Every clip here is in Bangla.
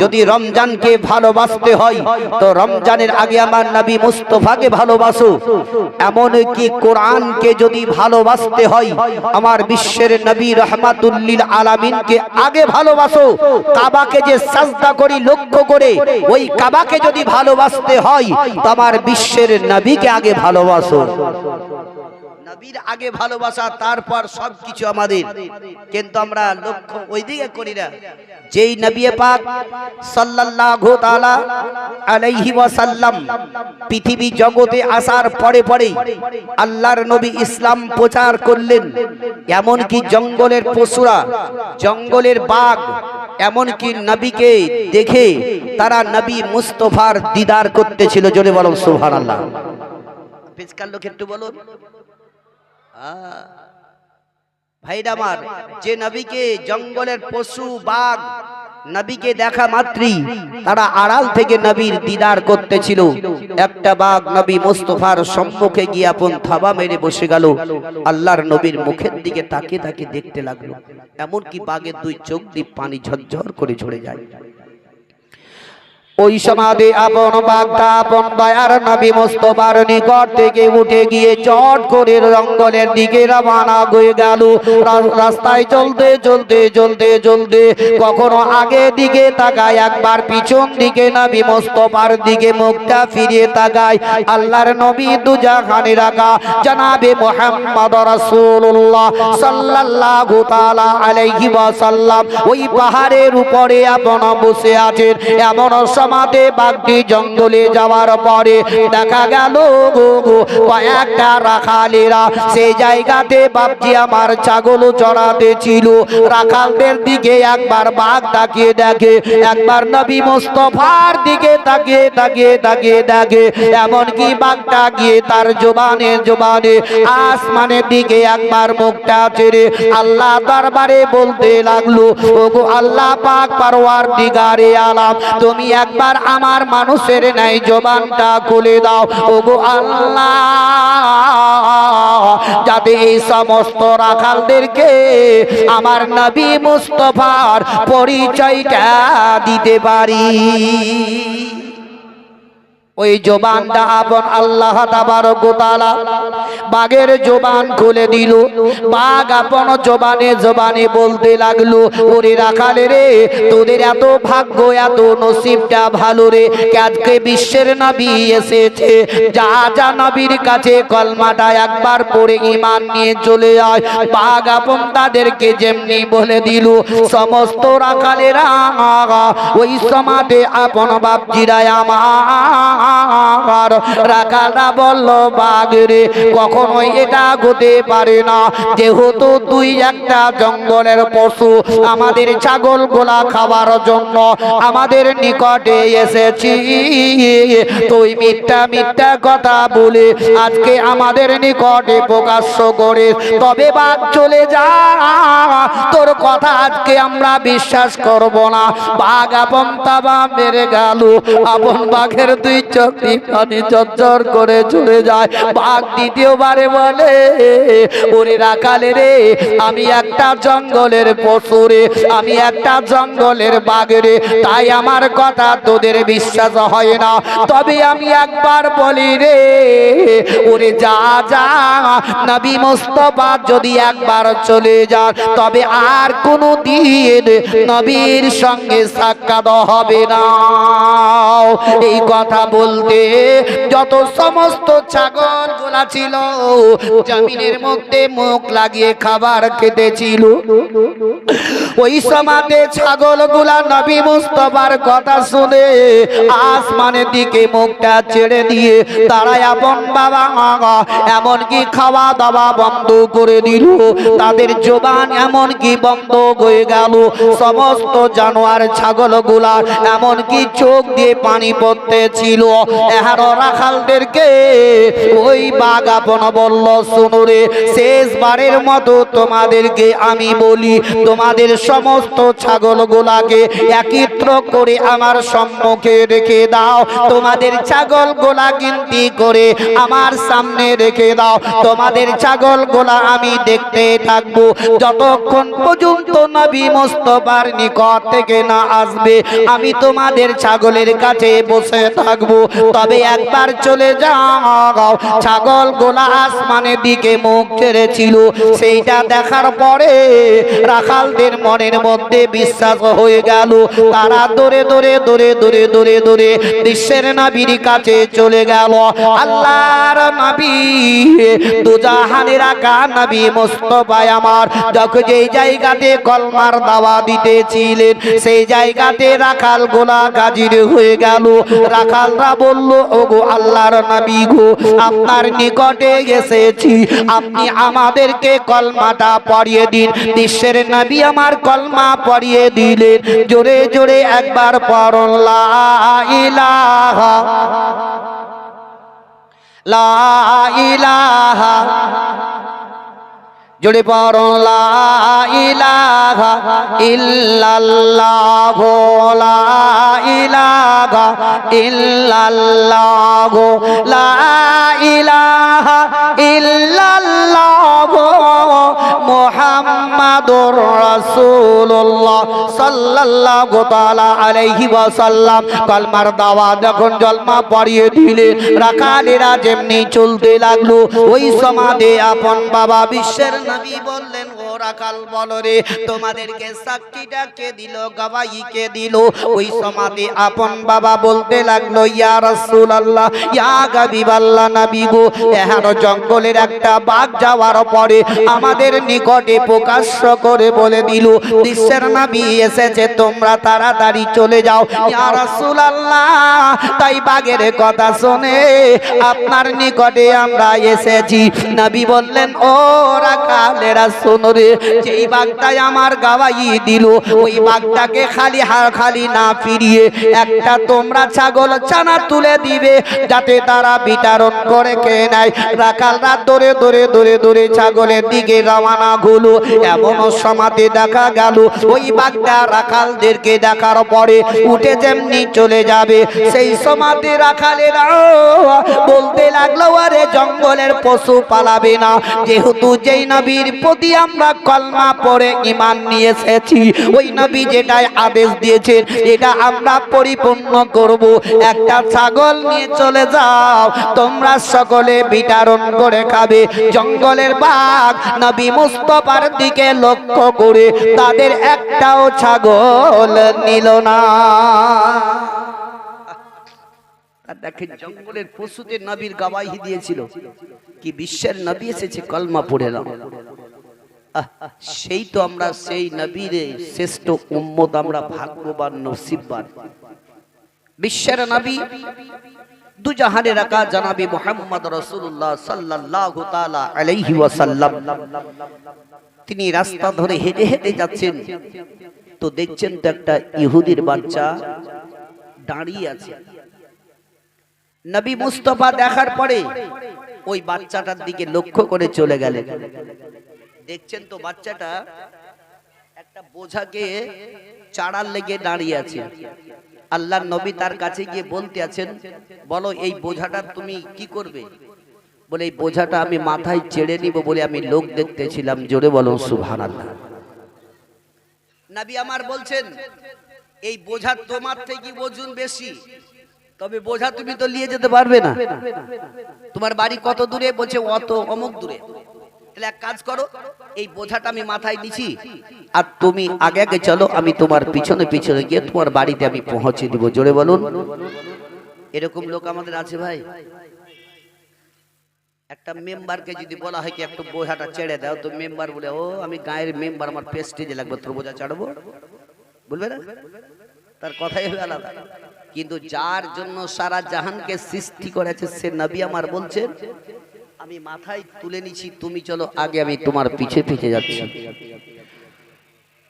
যদি রমজানকে ভালোবাসতে হয় তো রমজানের আগে আমার নবী মুস্তাফাকে ভালোবাসো। এমন কি কোরআনকে যদি ভালোবাসতে হয় আমার বিশ্বের নবী রাহমাতুল লিল আলামিনকে আগে ভালোবাসো। কাবাকে যে সাজদা করি লক্ষ্য করে ওই কাবাকে যদি ভালোবাসতে হয় তো আমার বিশ্বের নবীকে আগে ভালোবাসো। নবীর আগে ভালোবাসা, তারপর সবকিছু আমাদের। কিন্তু আমরা লক্ষ্য ওইদিকে করি না। যেই নবী পাক সাল্লাল্লাহু তাআলা আলাইহি ওয়াসাল্লাম পৃথিবী জগতে আসার পরে পরে আল্লাহর নবী ইসলাম প্রচার করলেন, এমন কি জঙ্গলের পশুরা, জঙ্গলের বাঘ এমন কি নবীকে দেখে তারা নবী মুস্তাফার দিদার করতেছিল। জোরে বলো সুবহানাল্লাহ। পেছকার লোক একটু বলুন। ভাইরা আমার, যে নবীকে জঙ্গলের পশু বাঘ নবীকে দেখা মাত্রই তারা আড়াল থেকে নবীর দিদার করতেছিল, একটা বাঘ নবী মুস্তাফার সম্মুখে গিয়ে আপন থাবা মেরে বসে গেল, আল্লাহর নবীর মুখের দিকে তাকিয়ে তাকিয়ে দেখতে লাগলো। এমন কি বাঘের দুই চোখ দিয়ে পানি ঝরঝর করে ঝরে যায়। ওই সমাধি আপন বাগদা আপন দয়ার নবী মুস্তাফার নিকট থেকে উঠে গিয়ে চট করে জঙ্গলের দিকে রওনা হয়ে গেল। রাস্তায় চলতে চলতে চলতে চলতে কখনো আগে দিকে তাকায়, একবার পিছন দিকে নবী মুস্তাফার দিকে মুখটা ফিরিয়ে তাকায়। আল্লাহর নবী দুজাহানে রাখা জনাবে মুহাম্মদ রাসূলুল্লাহ সাল্লাল্লাহু তাআলা আলাইহি ওয়াসাল্লাম ওই পাহাড়ের উপরে আপন বসে আছেন। এমন মাঠে বাঘটি জঙ্গলে যাওয়ার পরে দেখা গেল কয়েকটা রাখালেরা সেই জায়গাতে বাপজি আমার ছাগল চড়াতে ছিল। রাখালদের দিকে একবার বাঘ তাকিয়ে দেখে, একবার নবী মুস্তাফার দিকে তাকিয়ে তাকিয়ে তাকিয়ে দেখে। এমনকি বাঘটা গিয়ে তার জবানে জবানে আসমানের দিকে একবার মুখটা ছেড়ে আল্লাহ দরবারে বলতে লাগলো, ওগো আল্লাহ পাক পরওয়ারদিগারে আলাম, তুমি একবার আমার মানুষের নাই জবানটা খুলে দাও ওগো আল্লাহ, যাতে এই সমস্ত রাখালদেরকে আমার নবী মুস্তাফার পরিচয়টা দিতে পারি। ওই জবানটা আপন আল্লাহ তাবারক ওয়া তাআলা বাঘের জবান খুলে দিল। বাঘ আপন জবানে জবানে বলতে লাগলো, ওরে রাখালে রে, তোদের এত ভাগ্য এত নসিবটা ভালো রে, আজকে বিশ্বের নবী এসেছে, যা যা নবীর কাছে কলমাটা একবার পড়ে ঈমান নিয়ে চলে আয়। বাঘ আপন তাদেরকে যেমনি বলে দিল, সমস্ত রাখালেরা ওই সমাজে আপন বাপজিরা আমার রাখালরা বলল, বাঘ রে, কখনোই এটা হতে পারে না, যেহেতু তুই একটা জঙ্গলের পশু, আমাদের ছাগল গোলা খাওয়ার জন্য আমাদের নিকটে এসেছি, তুই মিথ্যা মিথ্যা কথা বলে আজকে আমাদের নিকটে প্রকাশ্য করে, তবে বাঘ চলে যা, তোর কথা আজকে আমরা বিশ্বাস করব না। বাঘ আপন তাবা মেরে গেল, আপন বাঘের দুই চোখ পানি ঝরঝর করে চলে যায়। বাঘ দ্বিতীয়বারে বলে, ওরে রাখালে রে, আমি একটা জঙ্গলের পশু রে, আমি একটা জঙ্গলের বাঘ রে, তাই আমার কথা তোদের বিশ্বাস হয় না, তবে আমি একবার বলি রে, ওরে যা যা, নবী মুস্তাফা যদি একবার চলে যান তবে আর কোনো দিন নবীর সঙ্গে সাক্ষাৎ হবে না। এই কথা বলতে যত সমস্ত ছাগল গুলা ছিল জমিনের মধ্যে মুখ লাগিয়ে খাবার খেতেছিল, ওই সমাজে ছাগল গুলা নবী মুস্তাফার কথা শুনে আসমানের দিকে মুখটা ছেড়ে দিয়ে তারা আপন বাবা এমনকি খাওয়া দাওয়া বন্ধ করে দিল, তাদের জবান এমনকি বন্ধ হয়ে গেল। সমস্ত জানোয়ার ছাগল গুলা এমনকি চোখ দিয়ে পানি পড়তে ছিল, এহারো রাখালদেরকে ওই বাঘ আপন বলল, শুনো রে, শেষবারের মতো তোমাদেরকে আমি বলি, তোমাদের সমস্ত ছাগলগুলাকে একত্র করে আমার সম্মুখে রেখে দাও। তোমাদের ছাগলগুলা গিনতি করে আমার সামনে রেখে দাও। তোমাদের ছাগলগুলা আমি দেখতে থাকবো যতক্ষণ পর্যন্ত নবী মুস্তাফার নিকট থেকে না আসবে। আমি তোমাদের ছাগলের কাছে বসে থাকবো। তবে একবার চলে যাও। ছাগলগুলা আসমানের দিকে মুখ ছেড়েছিল। সেইটা দেখার পরে রাখালদের মনের মধ্যে বিশ্বাস হয়ে গেল। তারা দৌড়ে দৌড়ে দৌড়ে দৌড়ে দৌড়ে দৌড়ে বিশ্বের নবীর কাছে চলে গেল। আল্লাহর নবী, দুজাহানের আকা নবী মুস্তাফা আমার যখন যেই জায়গাতে কলমার দাওয়া দিতেছিলেন, সেই জায়গাতে রাখাল গোলা গাজির হয়ে গেল। রাখালরা বলল, ওগো আল্লাহর নবী গো, আপনার নিকটে এসেছি, আপনি আমাদেরকে কলমাটা পড়িয়ে দিন। বিশ্বের নবী আমার কলমা পড়িয়ে দিলেন। জোরে জোরে একবার পড়ুন, লা ইলাহা লা ইলাহা, জোরে পড়ুন, লা ইলাহা ইল্লাল্লাহ, লা ইলাহা ইল্লাল্লাহ, লা ইলাহা ইল্লাল্লাহ, মুহাম্মাদুর রাসূলুল্লাহ সাল্লাল্লাহু তাআলা আলাইহি ওয়াসাল্লাম কলমার দাওয়া যখন জলমা পড়িয়ে দিলেন, রাখালেরা যেমনি চলতে লাগলো, ওই সমাধে আপন বাবা বিশ্বের নবী বললেন, ও রাখাল বলো রে, তোমাদেরকে সাক্ষীটা কে দিল, গবাহি কে দিল? ওই সমাধে আপন বাবা বলতে লাগলো, ইয়া রাসূলুল্লাহ, ইয়া হাবিবাল্লাহ, নবী গো, এহেন জঙ্গলের একটা বাঘ যাওয়ার পরে আমাদের নিকটে প্রকাশ্য করে বলে দিল, বিশ্বের নবী এসেছে, তোমরা তাড়াতাড়ি চলে যাও। ইয়া রাসূলুল্লাহ, তাই বাঘের কথা শুনে আপনার নিকটে আমরা এসেছি। নবী বললেন, ও রাখালেরা শোনো রে, যেই বাঘটাই আমার গাওয়াই দিল, ওই বাঘটাকে খালি না ফিরিয়ে একটা তোমরা ছাগল ছানা তুলে দিবে, যাতে তারা বিতরণ করে খেয়ে নেয়। রাখালরা দৌড়ে দৌড়ে দৌড়ে দৌড়ে ছাগলের দিকে রওনা হলো। এমন সমাধি দেখা গেল, ওই বাঘটা রাখালদেরকে দেখার পরে উঠে যেমনি চলে যাবে, সেই সমাধি রাখালেরা বলতে লাগলো, আরে জঙ্গলের পশু পালাবে না, যেহেতু যেই নবীর প্রতি আমরা কলমা পড়ে ঈমান নিয়ে এসেছি, ওই নবী যেটাই আদেশ দিয়েছেন এটা আমরা পরিপূর্ণ করব। একটা ছাগল নিয়ে চলে যাও, তোমরা সকলে বিতরণ করে খাবে। জঙ্গলের বাঘ নবী মুস্তাফার দিকে লক্ষ্য করে তাদের একটাও ছাগল নিল না। দেখেন, জঙ্গলের পশুদের নবীর গবাহি দিয়েছিল কি বিশ্বের নবী এসেছে, কলমা পড়ে নাও। সেই তো আমরা সেই নবীর শ্রেষ্ঠ উম্মত, আমরা ভাগ্যবান নসিববান। বিশ্বের নবী দুজাহানের আকা জনাবে মুহাম্মদ রাসূলুল্লাহ সাল্লাল্লাহু তাআলা আলাইহি ওয়াসাল্লাম, তিনি রাস্তা ধরে হেঁটে হেঁটে যাচ্ছেন, তো দেখছেন তো একটা ইহুদির বাচ্চা দাঁড়িয়ে আছে। নবী মুস্তাফা দেখার পরে ওই বাচ্চাটার দিকে লক্ষ্য করে চলে গেলেন। দেখছেন তো বাচ্চাটা একটা বোঝাকে চাড়ার লেগে দাঁড়িয়ে আছে। আল্লাহর নবী তার কাছে গিয়ে বলতে আছেন, বলো এই বোঝাটা তুমি কি করবে? বলে এই বোঝাটা আমি মাথায় চেড়ে নিব বলে আমি লোক দেখতেছিলাম। জোরে বলো সুবহানাল্লাহ। নবী আমার বলছেন, এই বোঝা তোমার থেকে ওজন বেশি, তবে বোঝা তুমি তো নিয়ে যেতে পারবে না। তোমার বাড়ি কত দূরে? বলছে অত অমুক দূরে। তাহলে এক কাজ করো, এই বোঝাটা আমি মাথায় নিছি, আর তুমি আগে আগে চলো, আমি তোমার পিছনে পিছনে গিয়ে তোমার বাড়িতে আমি পৌঁছে দিব। জোরে বলুন। এরকম লোক আমাদের আছে ভাই। একটা মেম্বারকে যদি বলা হয় কি একটু বোঝাটা ছেড়ে দাও, তো মেম্বার বলে, ও আমি গায়ের মেম্বার, আমার প্রেস্টিজে লাগবে, তোর বোঝা ছাড়বো, বলবে না? তার কথাই হবে আলাদা। কিন্তু যার জন্য সারা জাহানকে সৃষ্টি করেছে সে নবী আমার বলছেন, আমি মাথায় তুলে নিছি, তুমি চলো আগে, আমি তোমার পিছে পিছে যাচ্ছি।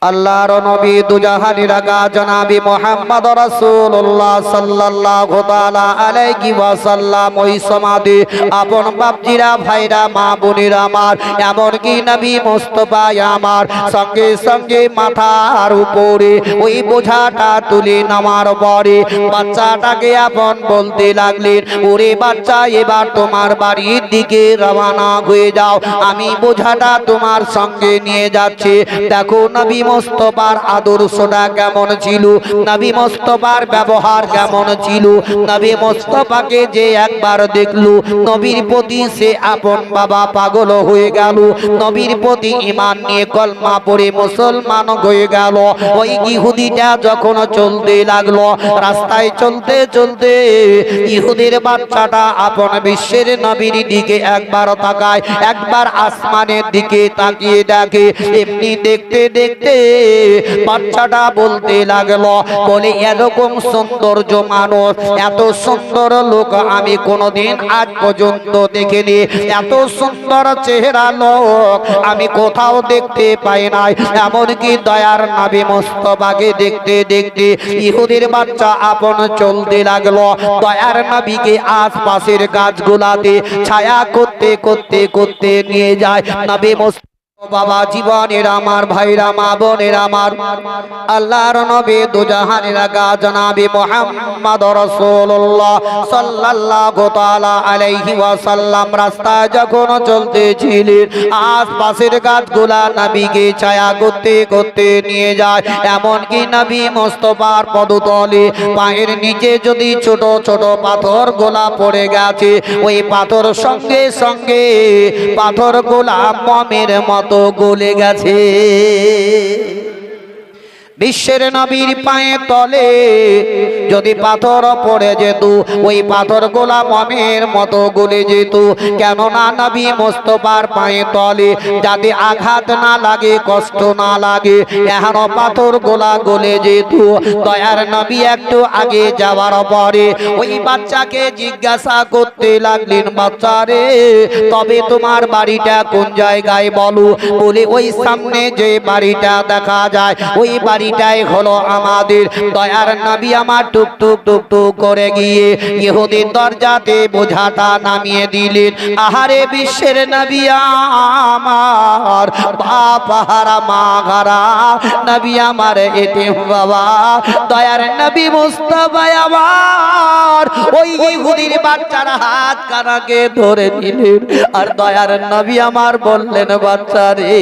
আল্লাহর নবী দুজাহানের আকা জনাবি মুহাম্মদ রাসূলুল্লাহ সাল্লাল্লাহু তাআলা আলাইহি ওয়াসাল্লাম ওই সমাধি আপন বাপজিরা ভাইরা মা বোনেরা আমার এমন কি নবী মুস্তাফা আমার সঙ্গে সঙ্গে মাথার উপরে ওই বোঝাটা তুলে নামার পরে বাচ্চাটাকে আপন বলতে লাগলেন, ওরে বাচ্চা এবার তোমার বাড়ির দিকে রওনা হয়ে যাও, আমি বোঝাটা তোমার সঙ্গে নিয়ে যাচ্ছি। দেখো নবী মুস্তাফার আদর্শটা কেমন ছিল, নবী মুস্তাফার ব্যবহার কেমন ছিল। নবী মুস্তাফাকে যে একবার দেখলো নবীর প্রতি সে আপন বাবা পাগল হয়ে গেল, নবীর প্রতি ঈমান নিয়ে কলমা পড়ে মুসলমান হয়ে গেল। ওই ইহুদিটা যখন চলতে লাগলো রাস্তায় চলতে চলতে ইহুদির বাচ্চাটা আপন বিশ্বের নবীর দিকে একবার তাকায়, একবার আসমানের দিকে তাকিয়ে দেখে। এমনি দেখতে দেখতে বাচ্চাটা বলতে লাগলো, বলে এরকম সৌন্দর্য মানুষ, এত সুন্দর লোক আমি কোনোদিন আজ পর্যন্ত দেখিনি, এত সুন্দর চেহারা লোক আমি কোথাও দেখতে পাই নাই। এমনকি দয়ার নবী মুস্তাফাকে দেখতে দেখতে ইহুদির বাচ্চা আপন চলতে লাগলো। দয়ার নবীকে আশপাশের গাছগুলাতে ছায়া করতে করতে করতে নিয়ে যায়। নবী মুস্তাফা বাবা জীবনের আমার ভাইরা মা বোনের আমার আল্লাহর নবী দুজাহানের আকা জনাবি মুহাম্মদ রাসূলুল্লাহ সাল্লাল্লাহু তাআলা আলাইহি ওয়াসাল্লাম রাস্তায় যখন চলতেছিলেন আশপাশের গাছগুলা নবীকে ছায়া করতে করতে নিয়ে যায়। এমনকি নবী মুস্তাফার পদতলে পায়ের নিচে যদি ছোট ছোট পাথর গোলা পড়ে গেছে, ওই পাথর সঙ্গে সঙ্গে পাথর গোলা মমের মতো গলে গেছে। বিশ্বের নবীর পায়ে তলে যদি পাথর পড়ে যেত ওই পাথর গোলা মমের মতো গলে যেত। কেননা নবী মুস্তাফার পায়ে তলে যাতে আঘাত না লাগে, কষ্ট না লাগে, এখন পাথর গোলা গলে যেত। দয়ার নবী একটু আগে যাওয়ার পরে ওই বাচ্চাকে জিজ্ঞাসা করতে লাগলেন, বাচ্চা রে তবে তোমার বাড়িটা কোন জায়গায় বলো। বলে ওই সামনে যে বাড়িটা দেখা যায় ওই বাড়ি এটাই হলো আমাদের। দয়ার নবী আমার টুক টুক টুক টুক করে গিয়ে ইহুদির দরজাতে বোঝাটা নামিয়ে দিলেন। আহারে বিশ্বের নবী আমার বাপ হারা মা হারা নবী আমার এতিম বাবা। দয়ার নবী মুস্তাফা আমার ওই ইহুদির বাচ্চার হাত কানাকে ধরে নিলেন। আর দয়ার নবী আমার বললেন, বাচ্চা রে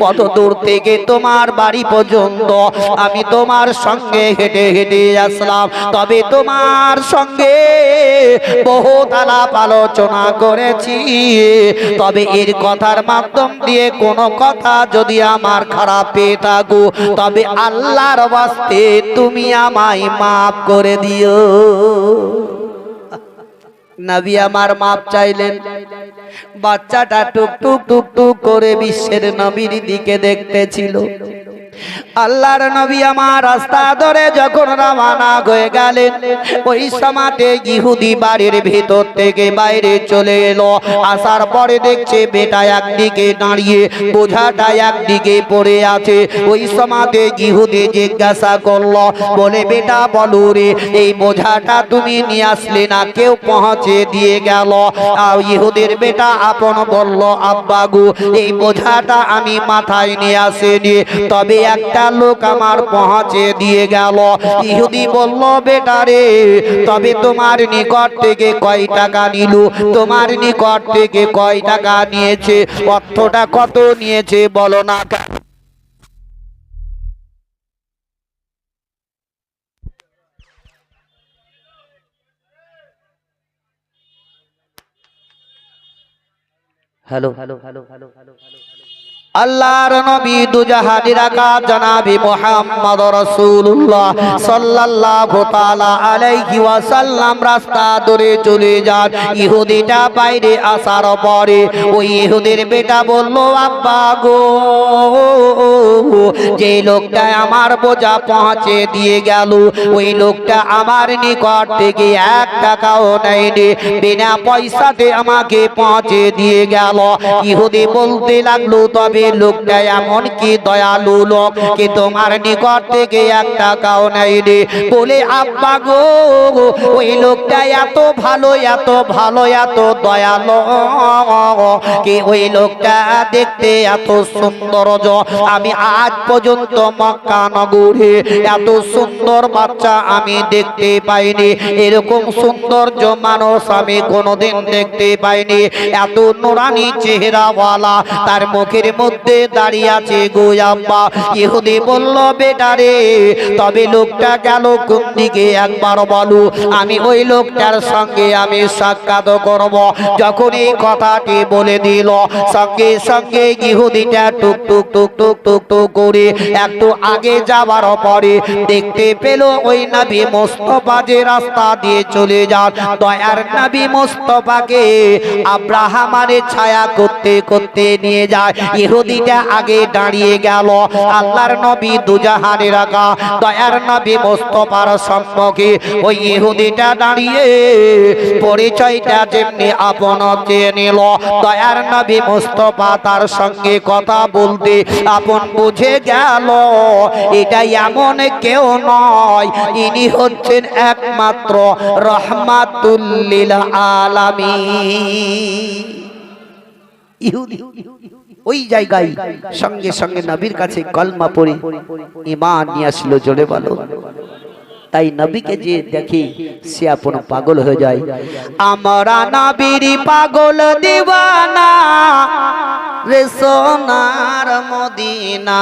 অত দূর থেকে তোমার বাড়ি পর্যন্ত আমি তোমার সঙ্গে হেঁটে হেঁটে আসলাম, তবে তোমার সঙ্গে বহুত আলাপ আলোচনা করেছি, তবে এর কথার মাধ্যম দিয়ে কোনো কথা যদি আমার খারাপ পেয়ে থাকো তবে আল্লাহর ওয়াস্তে তুমি আমায় মাফ করে দিও। নবী আমার মাপ চাইলেন। বাচ্চাটা টুক টুক টুক টুক করে বিশ্বের নবীর দিকে দেখতেছিল। আল্লাহর নবী আমার রাস্তা ধরে যখন রওনা হয়ে গেলেন ওই সময়তে ইহুদি বাড়ির ভিতর থেকে বাইরে চলে এলো। আসার পরে দেখছে বেটা একদিকে দাঁড়িয়ে বোঝাটা একদিকে পড়ে আছে। ওই সময়তে ইহুদি জিজ্ঞাসা করলো, বলে বেটা বলো রে এই বোঝাটা তুমি নিয়ে আসলে না, কেউ পৌঁছে দিয়ে গেল? আর ইহুদির বেটা আপন বলল, আব্বা গো এই বোঝাটা আমি মাথায় নিয়ে আসিনি, তবে একটা লোক আমার পৌঁছে দিয়ে গেল। ইহুদি বলল, বেটা রে তবে তোমার নিকট থেকে কয় টাকা নিল? তোমার নিকট থেকে কয় টাকা নিয়েছে? অর্থটা কত নিয়েছে বলো না। Hello hello hello hello hello আল্লাহর নবী দুজাহানের আকা জনাবি মুহাম্মদ রাসূলুল্লাহ সাল্লাল্লাহু তাআলা আলাইহি ওয়াসাল্লাম রাস্তা ধরে চলে যান। ইহুদিটা বাইরে আসার পরে ওই ইহুদির বেটা বলল, আব্বা গো যে লোকটা আমার বোঝা পৌঁছে দিয়ে গেল ওই লোকটা আমার নিকট থেকে 1 টাকাও নেয়নি, বিনা পয়সাতে আমাকে পৌঁছে দিয়ে গেল। ইহুদি বলতে লাগলো, তবে লোকটা এমন কি দয়ালু লোক কি তোমার নিকট থেকে এক টাকাও নেয়নি বলে আব্বা গো ওই লোকটা এত ভালো এত ভালো এত দয়ালু কি ওই লোকটা দেখতে এত সৌন্দর্য আমি আজ পর্যন্ত মক্কা নগরে এত সুন্দর বাচ্চা আমি দেখতে পাইনি এরকম সৌন্দর্য মানুষ আমি কোনোদিন দেখতে পাইনি এত নুরানি চেহারাওয়ালা তার মুখের মধ্যে দাঁড়িয়ে আছে গো আব্বা ইহুদি বলল বেটা রে তবে লোকটা গেল কোন দিকে একবার বলো আমি ওই লোকটার সঙ্গে আমি সাক্ষাৎ করব যখন এই কথাটি বলে দিল সঙ্গে সঙ্গে ইহুদিটা টুক টুক টুক টুক টুক টুক করে একটু আগে যাবার পরে দেখতে পেল ওই নবী মুস্তাফা যে রাস্তা দিয়ে চলে যান দয়ার নবী মুস্তাফাকে আব্রাহামের ছায়া করতে করতে নিয়ে যায় ইহুদিটা আগে দাঁড়িয়ে গেল আল্লাহর নবী দুজাহানের রাখা দয়ার নবী মুস্তাফার সম্মুখে ওই ইহুদিটা দাঁড়িয়ে পরিচয়টা যেমনি আপন চেয়ে নিল দয়ার নবী মুস্তাফা তার সঙ্গে কথা বলতে আপন বুঝে গেল এটা এমন কেউ নয় ইনি হচ্ছেন একমাত্র রহমাতুল লিল আলামিন ইহুদি ওই জায়গায় সঙ্গে সঙ্গে নবীর কাছে কলমা পড়ে ঈমান নিয়ে আসলো জোরে বলো তাই নবীকে যে দেখি সে আপন পাগল হয়ে যায় আমরা নবীর পাগল দিওয়ানা রে সোনার মদিনা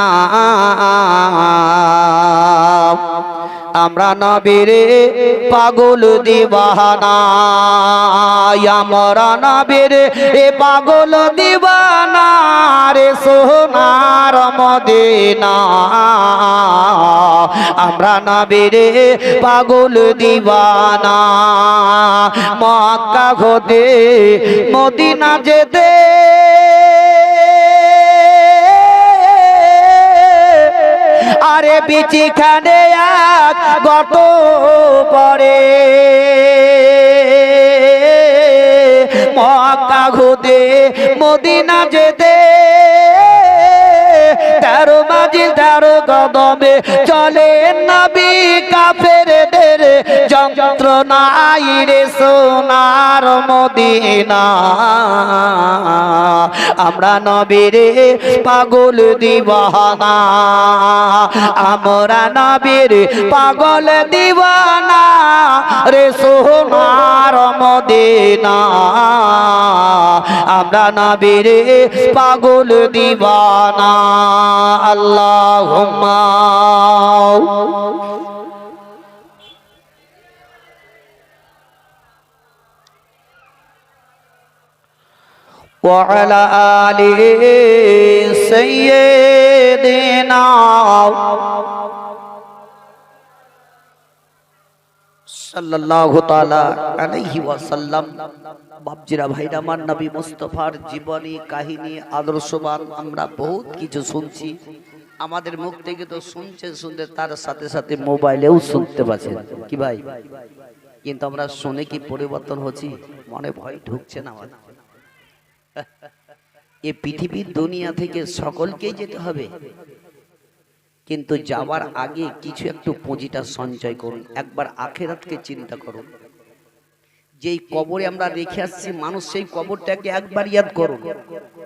আমরা নবীর পাগল দিওয়ানা আমরা নবীর পাগল দিওয়ানা রে সোনার মদিনা আমরা নবীর পাগল দিওয়ানা মক্কা হতে মদিনা যেতে আরে বিচিখানে এক গত পরে মক্কা হতে মদিনা যেতে 13 মাজিল 13 কদমে চলে নবী কাফেরদের যন্ত্রণায় রে সোনার মদিনা আমরা নবীর পাগল দিওয়ানা আমরা নবীর পাগল দিওয়ানা রে সোনার মদিনা আমরা নবীর পাগল দিওয়ানা আল্লাহুম্মা وعلى آل سيدنا সাল্লাল্লাহু তাআলা আলাইহি ওয়াসাল্লাম বাপজিরা ভাইরা আমার নবী মুস্তাফার জীবনী কাহিনী আদর্শবান আমরা বহুত কিছু শুনছি আমাদের মুখ থেকে তো শুনতে তার সাথে সাথে মোবাইলেও শুনতে পাচ্ছেন কি ভাই কিন্তু আমরা শুনে কি পরিবর্তন হচ্ছে মনে ভয় ঢুকছে না আমাদের এই পৃথিবীর দুনিয়া থেকে সকলকেই যেতে হবে কিন্তু যাওয়ার আগে কিছু একটু পুঁজিটা সঞ্চয় করুন একবার আখিরাতকে চিন্তা করুন যেই কবরে আমরা রেখে আসছি মানুষ সেই কবরটাকে একবার ইয়াদ করুন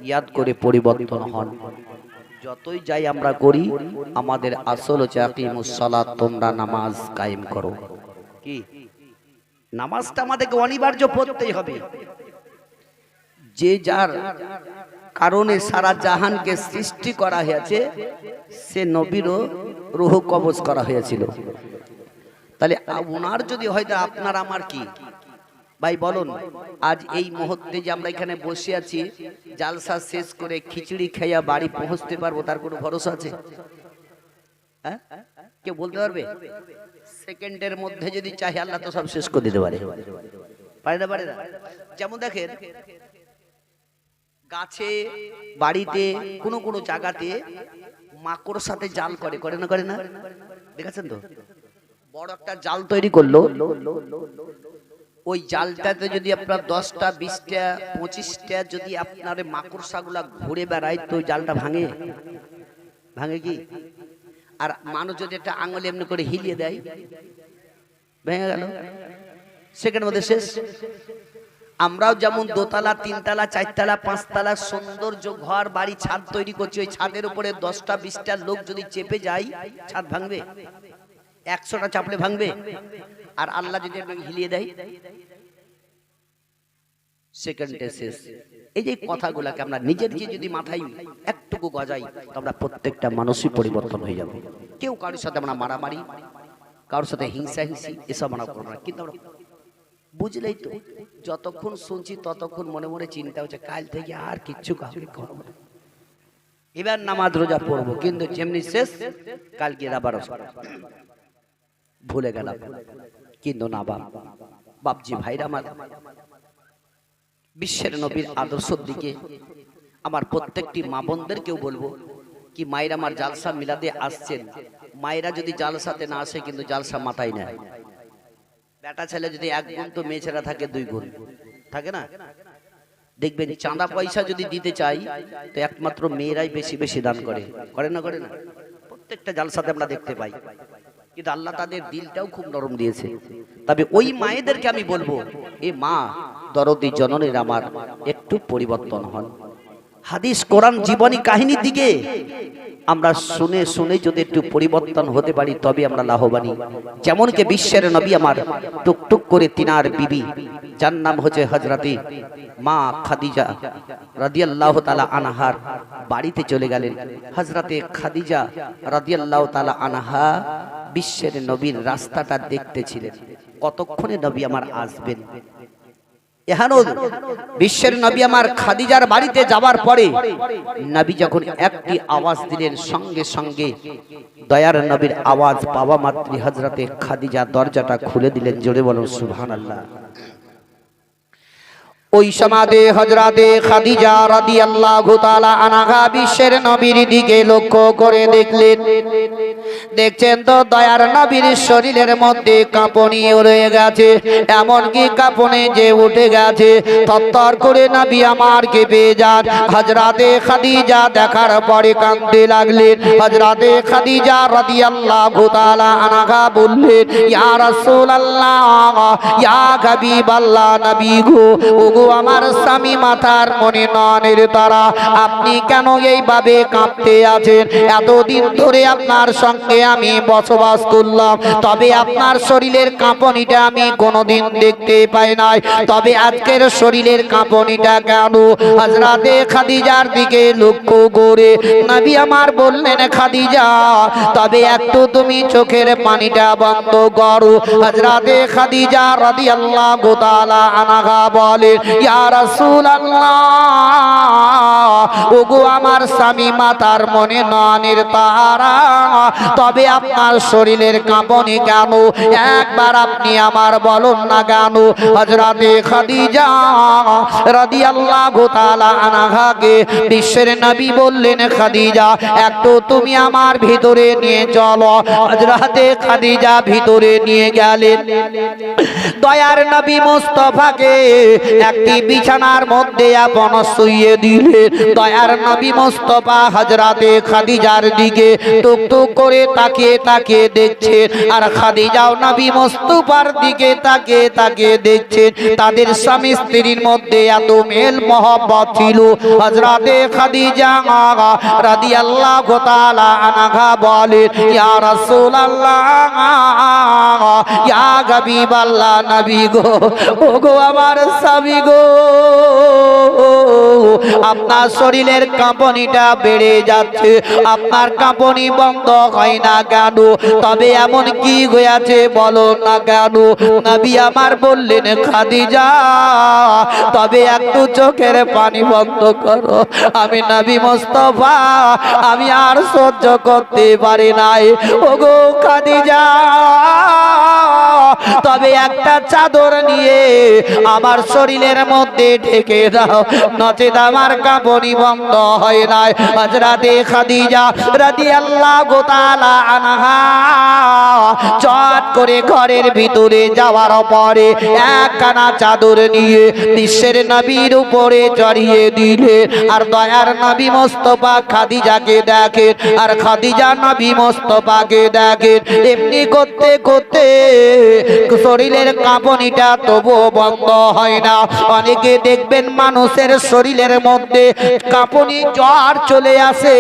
ইয়াদ করে পরিবর্তন হন যতই যাই আমরা করি আমাদের আসল হচ্ছে আকিমুস সালাত তোমরা নামাজ কায়েম করো কি নামাজটা আমাদেরকে অনিবার্য পড়তেই হবে যে যার কারণে সারা জাহানকে সৃষ্টি করা হয়েছে সে নবীরও রূহ কবজ করা হয়েছিল তাহলে ওনার যদি হয় তা আপনার আমার কি ভাই বলুন আজ এই মুহূর্তে যে আমরা এখানে বসে আছি জালসা শেষ করে খিচুড়ি খাইয়া বাড়ি পৌঁছতে পারবো তার কোনো ভরসা আছে হ্যাঁ কেউ বলতে পারবে সেকেন্ডের মধ্যে যদি চাই আল্লাহ তো সব শেষ করে দিতে পারে পারে না যেমন দেখেন গাছে বাড়িতে কোনো কোনো জায়গাতে মাকড় সাথে জাল করে না দেখেছেন তো বড় একটা জাল তৈরি করলো ওই জালটাতে যদি আপনার 10টা 20টা 25টা যদি আপনার মাকড়সাগুলা ঘুরে বেড়ায় তো ওই জালটা ভাঙে ভাঙে কি? আর মানুষ যদি একটা আঙুল এমনি করে হিলিয়ে দেয় ভেঙে গেল, সেখানের মধ্যে শেষ। আমরাও যেমন দোতলা 3তলা 4তলা 5তলা সৌন্দর্য ঘর বাড়ি ছাদ তৈরি করছি, ওই ছাদের উপরে 10টা 20টা লোক যদি চেপে যায় ছাদ ভাঙবে? 100টা চাপলে ভাঙবে? আর আল্লাহ যদি আপনাকে হিলিয়ে দেয় সেকেন্ডে শেষ। এই যে কথাগুলাকে আমরা নিজেদেরকে যদি মাথায় একটুকু গজাই তো আমরা প্রত্যেকটা মানুষই পরিবর্তন হয়ে যাবে। কেউ কারোর সাথে আমরা মারামারি, কারোর সাথে হিংসা হিংসি এসব আমরা করবো না। কিন্তু আমরা বুঝলেই তো, যতক্ষণ শুনছি ততক্ষণ মনে মনে চিন্তা হচ্ছে কাল থেকে আর কিচ্ছু কাউকে করবো না, এবার নামাজ রোজা পড়বো, কিন্তু যেমনি শেষ কালকে আবার ভুলে গেলাম। কিন্তু না বাপজি ভাইরা আমার, বিশ্বের নবীর আদর্শের দিকে আমার প্রত্যেকটি মা বোনদেরকেও বলবো কি, মায়েরা আমার জালসা মিলাদে আসছেন, মায়েরা যদি জালসাতে না আসে কিন্তু জালসা মাথায় নেয়। বেটা ছেলে যদি 1 গুণ তো মেয়ে ছেলে থাকে 2 গুণ থাকে না? দেখবেন চাঁদা পয়সা যদি দিতে চাই তো একমাত্র মেয়েরাই বেশি বেশি দান করে, করে না? করে না? প্রত্যেকটা জালসাতে আমরা দেখতে পাই। কিন্তু আল্লাহ তাদের দিলটাও খুব নরম দিয়েছে। তবে ওই মায়েদেরকে আমি বলবো, এ মা দরদি জননীর আমার একটু পরিবর্তন হন। হাদিস কোরআন জীবনী কাহিনীর দিকে আমরা শুনে শুনে যদি একটু পরিবর্তন হতে পারি তবে আমরা লাভবানী। যেমন কি বিশ্বের নবী আমার টুকটুক করে তিনার বিবি, যার নাম হচ্ছে হযরতে মা খাদিজা রাদিয়াল্লাহু তাআলা আনহার বাড়িতে চলে গেলেন। হযরতে খাদিজা রাদিয়াল্লাহু তাআলা আনহা বিশ্বের নবীর রাস্তাটা দেখতেছিলেন, কতক্ষণে নবী আমার আসবেন। এখানে বিশ্বের নবী আমার খাদিজার বাড়িতে যাবার পরে নবী যখন একটি আওয়াজ দিলেন, সঙ্গে সঙ্গে দয়ার নবীর আওয়াজ পাওয়া মাত্রই হযরতে খাদিজা দরজাটা খুলে দিলেন। জোরে বলুন সুবহানাল্লাহ। ওই সমাদে হযরতে খাদিজা রাদিয়াল্লাহু তাআলা আনহা বিশ্বের নবীর দিকে লক্ষ্য করে দেখলেন। দেখছেন তো দয়ার নবীর শরীরের মধ্যে কাঁপুনি রয়ে গেছে, এমন কি কাঁপুনি যে উঠে গেছে, থরথর করে নবী আমার কেঁপে যান। হযরতে খাদিজা দেখার পরে কাঁদতে লাগলেন। হযরতে খাদিজা রাদিয়াল্লাহু তাআলা আনহা বললেন, ইয়া রাসূলুল্লাহ, ইয়া হাবিবাল্লাহ, নবী গো, আমার স্বামী মাথার মনে ননের তারা, আপনি কেন এইভাবে কাঁপতে আছেন? এতদিন ধরে আপনার সঙ্গে আমি বসবাস করলাম, তবে আপনার শরীরের কাঁপনিটা আমি কোনোদিন দেখতে পাই নাই, তবে আজকের শরীরের কাঁপনিটা কেন? হযরতে খাদিজার দিকে লক্ষ্য করে নবী আমার বললেন, খাদিজা, তবে একটু তুমি চোখের পানিটা বন্ধ করো। হযরতে খাদিজা রাদিয়াল্লাহু তাআলা আনহা বলেন, ইয়া রাসূলুল্লাহ, ওগো আমার স্বামী মাতার মনে ননের তারা, তবে আপনার শরীরের কাঁপনি কেন? একবার আপনি আমার বলুন না কেন? হযরতে খাদিজা রাদিয়াল্লাহু তাআলা আনহাকে বিশ্বের নবী বললেন, খাদিজা, একটু তুমি আমার ভিতরে নিয়ে চলো। হযরতে খাদিজা ভিতরে নিয়ে গেলেন। দয়ার নবী মুস্তাফাকে একটি বিছানার মধ্যে আপন শুইয়ে দিলেন। দয়ার নবী মুস্তাফা হযরতে খাদিজার দিকে টুকটুক করে তাকিয়ে তাকিয়ে দেখছেন, আর খাদিজাও নবী মুস্তাফার দিকে তাকিয়ে তাকিয়ে দেখছেন। তাদের স্বামী স্ত্রীর মধ্যে এত মেল মহব্বত ছিল। হযরতে খাদিজা রাদিয়াল্লাহু তাআলা আনহা বলেন, ইয়া রাসূলুল্লাহ, ইয়া হাবিবাল্লাহ, নবী গো, ওগো আমার স্বামী গো, আপনার শরীরের কাঁপনিটা বেড়ে যাচ্ছে, আপনার কাঁপনি বন্ধ হয় না কেন? তবে এমন কি হয়েছে বলো না কেন? নবী আমার বললেন, খাদিজা, তবে একটু চোখের পানি বন্ধ করো। আমি নবী মুস্তাফা, আমি আর সহ্য করতে পারি নাই। ওগো খাদিজা, তবে একটা চাদর নিয়ে আমার শরীরের মধ্যে ঢেকে দাও, নচেত আমার কাঁপুনি বন্ধ হয় না। হযরতে খাদিজা রাদিয়াল্লাহু তাআলা আনহা চট করে ঘরের ভিতরে যাওয়ার পরে একখানা চাদর নিয়ে বিশ্বের নবীর উপরে চড়িয়ে দিলে। আর দয়ার নবী মুস্তাফা খাদিজাকে দেখেন, আর খাদিজা নবী মুস্তাফাকে দেখেন। এমনি করতে করতে শরীরের কাঁপুনিটা তবুও বন্ধ হয় না। অনেকে দেখবেন মানুষের শরীরের মধ্যে কাঁপুনি জ্বর চলে আসে,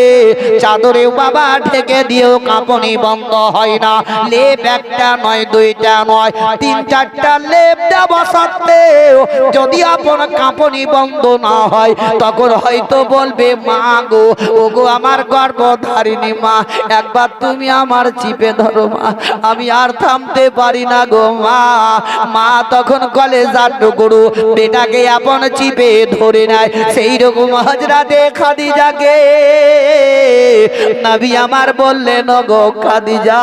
চাদরে বাবা ঢেকে দিয়েও কাঁপুনি বন্ধ হয় না। লেপ একটা নয়, দুইটা নয়, তিন চারটা লেপ দেওয়া সত্ত্বেও যদি আপনার কাঁপুনি বন্ধ না হয়, তখন হয়তো বলবে, মা গো, ও গো আমার গর্ভধারিণী মা, একবার তুমি আমার চিপে ধরো মা, আমি আর থামতে পারি না গো মা। মা তখন কলেজার টুকরো বেটাকে আপন চিপে ধরে নেয়। সেই রকম হযরতে খাদিজাকে নবী আমার বললেন, গো খাদিজা,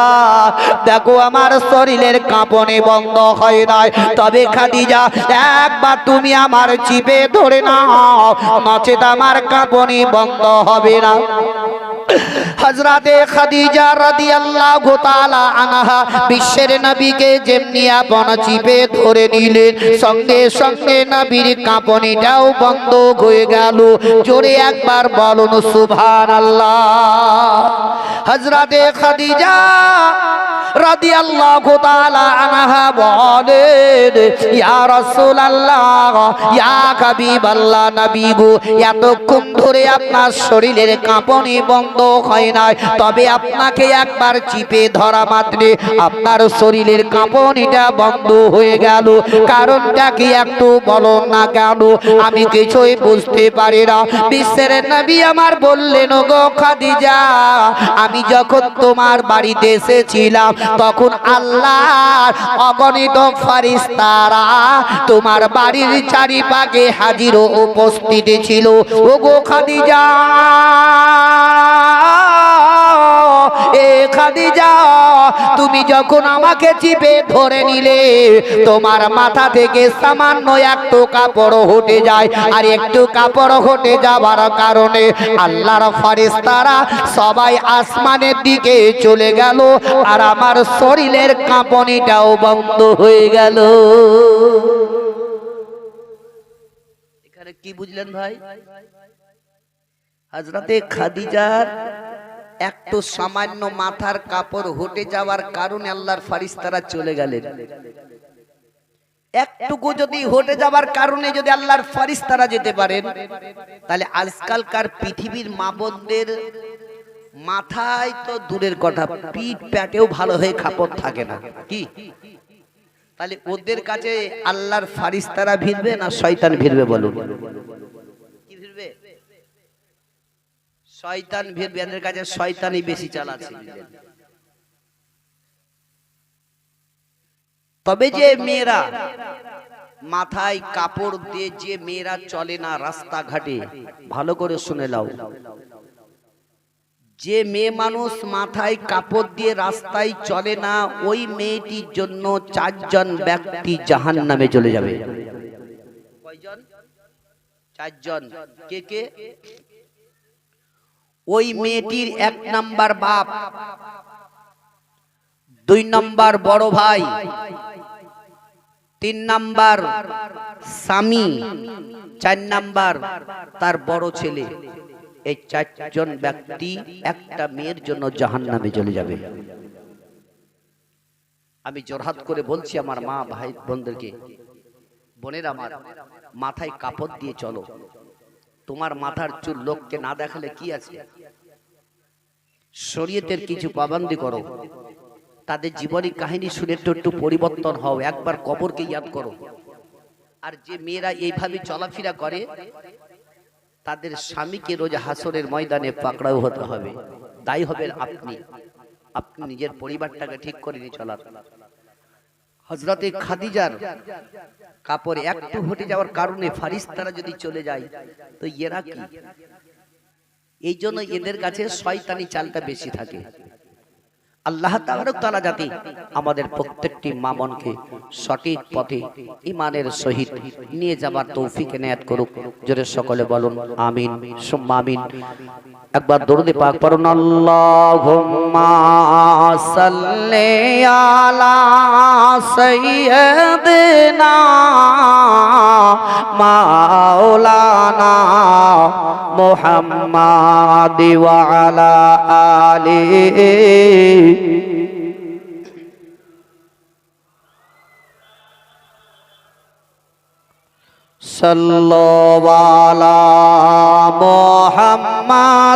দেখো আমার শরীরের কাঁপুনি বন্ধ হয় নাই, তবে খাদিজা একবার তুমি আমার চিপে ধরে নাও, নচেত আমার কাঁপুনি বন্ধ হবে না। হযরতে খাদিজা রাদিয়াল্লাহু তাআলা আনহা বিশ্বের নবীকে যেমনি আপন চিপে ধরে নিলেন, সঙ্গে সঙ্গে নবীর কাঁপুনিটাও বন্ধ হয়ে গেল। জোরে একবার বলুন সুবহানাল্লাহ। হযরতে খাদিজা রাদিয়াল্লাহু তাআলা আনহা বলেন, ইয়া রাসূলুল্লাহ, ইয়া হাবিবাল্লাহ, নবী গো, এতক্ষণ ধরে আপনার শরীরের কাঁপুনি বন্ধ হয় না, তবে আপনাকে একবার চিপে ধরা মাত্রে আপনার শরীরের কাঁপুনিটা বন্ধ হয়ে গেল। কারণটা কি একটু বলুন না কেন? আমি কিছুই বুঝতে পারি না। বিশ্বের নবী আমার বললেন, গো খাদিজা, আমি যখন তোমার বাড়িতে এসেছিলাম, তখন আল্লাহর অগণিত ফেরেশতারা তোমার বাড়ির চারিপাশে হাজির ও উপস্থিত ছিল। ও গো খাদিজা, এ খাদিজা, তুমি যখন আমাকে চিপে ধরে নিলে, তোমার মাথা থেকে সামান্য একটু কাপড় হটে যায়, আর একটু কাপড় হটে যাবার কারণে আল্লাহর ফেরেশতারা সবাই আসমানের দিকে চলে গেল, আর আমার শরীরের কাঁপুনিটাও বন্ধ হয়ে গেল। এখানে কি বুঝলেন ভাই? হযরতে খাদিজার একটু সামান্য মাথার কাপড় হটে যাওয়ার কারণে আল্লাহর ফেরেশতারা চলে গেলেন। একটুকু যদি হটে যাওয়ার কারণে যদি আল্লাহর ফেরেশতারা যেতে পারেন, তাহলে আজকালকার পৃথিবীর মা বোনদের মাথায় তো দূরের কথা, পিঠ প্যাটেও ভালো হয়ে কাপড় থাকে না। কি তাহলে ওদের কাছে আল্লাহর ফেরেশতারা ভিড়বে না শয়তান ভিড়বে? বলুন, কি ভিড়বে? শয়তান ভিড়বে। এদের কাছে শয়তানই বেশি চালাচ্ছে। তবে যে মেয়েরা মাথায় কাপড় দিয়ে যে মেয়েরা চলে না রাস্তাঘাটে, ভালো করে শুনে নাও, যে মেয়ে মানুষ মাথায় কাপড় দিয়ে রাস্তায় চলে না, ওই মেয়েটির জন্য 4 জন ব্যক্তি জাহান্নামে চলে যাবে। কয়জন? 4 জন। কে কে? ওই মেয়েটির 1 নাম্বার বাপ, 2 নাম্বার বড় ভাই, 3 নাম্বার স্বামী, 4 নাম্বার তার বড় ছেলে। এই 4 জন ব্যক্তি একটা মেয়ের জন্য জাহান্নামে চলে যাবে। আমি জোরহাত করে বলছি আমার মা ভাই বোনদেরকে, বোনেরা আমার, মাথায় কাপড় দিয়ে চলো। তোমার মাথার চুল লোককে না দেখালে কি আছে? শরীয়তের কিছু পাবন্দি করো। তাদের জীবনী কাহিনী শুনে একটু পরিবর্তন হও। একবার কবরকে ইয়াদ করো। আর যে মেয়েরা এইভাবে চলাফেরা করে, তাদের স্বামীকে রোজ হাসরের ময়দানে পাকড়াও হতে হবে। দায়ী হবেন আপনি। আপনি নিজের পরিবারটাকে ঠিক করে নিয়ে চলার। হযরতে খাদিজার কাপড় একটু হটে যাওয়ার কারণে ফেরেশতারা যদি চলে যায়, তো এরা কি? এই জন্য এদের কাছে শয়তানি চালটা বেশি থাকে। আল্লাহ তাআলা যাতে আমাদের প্রত্যেকটি মা বোনকে সঠিক পথে ঈমানের সহিত নিয়ে যাবার তৌফিক এনায়েত করুক। জোরে সকলে বলুন আমিন সুম্মা আমিন। একবার দরুদ পাক পড়ুন। আল্লাহুম্মা সাল্লি আলা সাইয়্যিদিনা মাওলানা মুহাম্মাদ ওয়া আলা আলিহি সাল্লাল্লাহু আলা মুহাম্মাদিন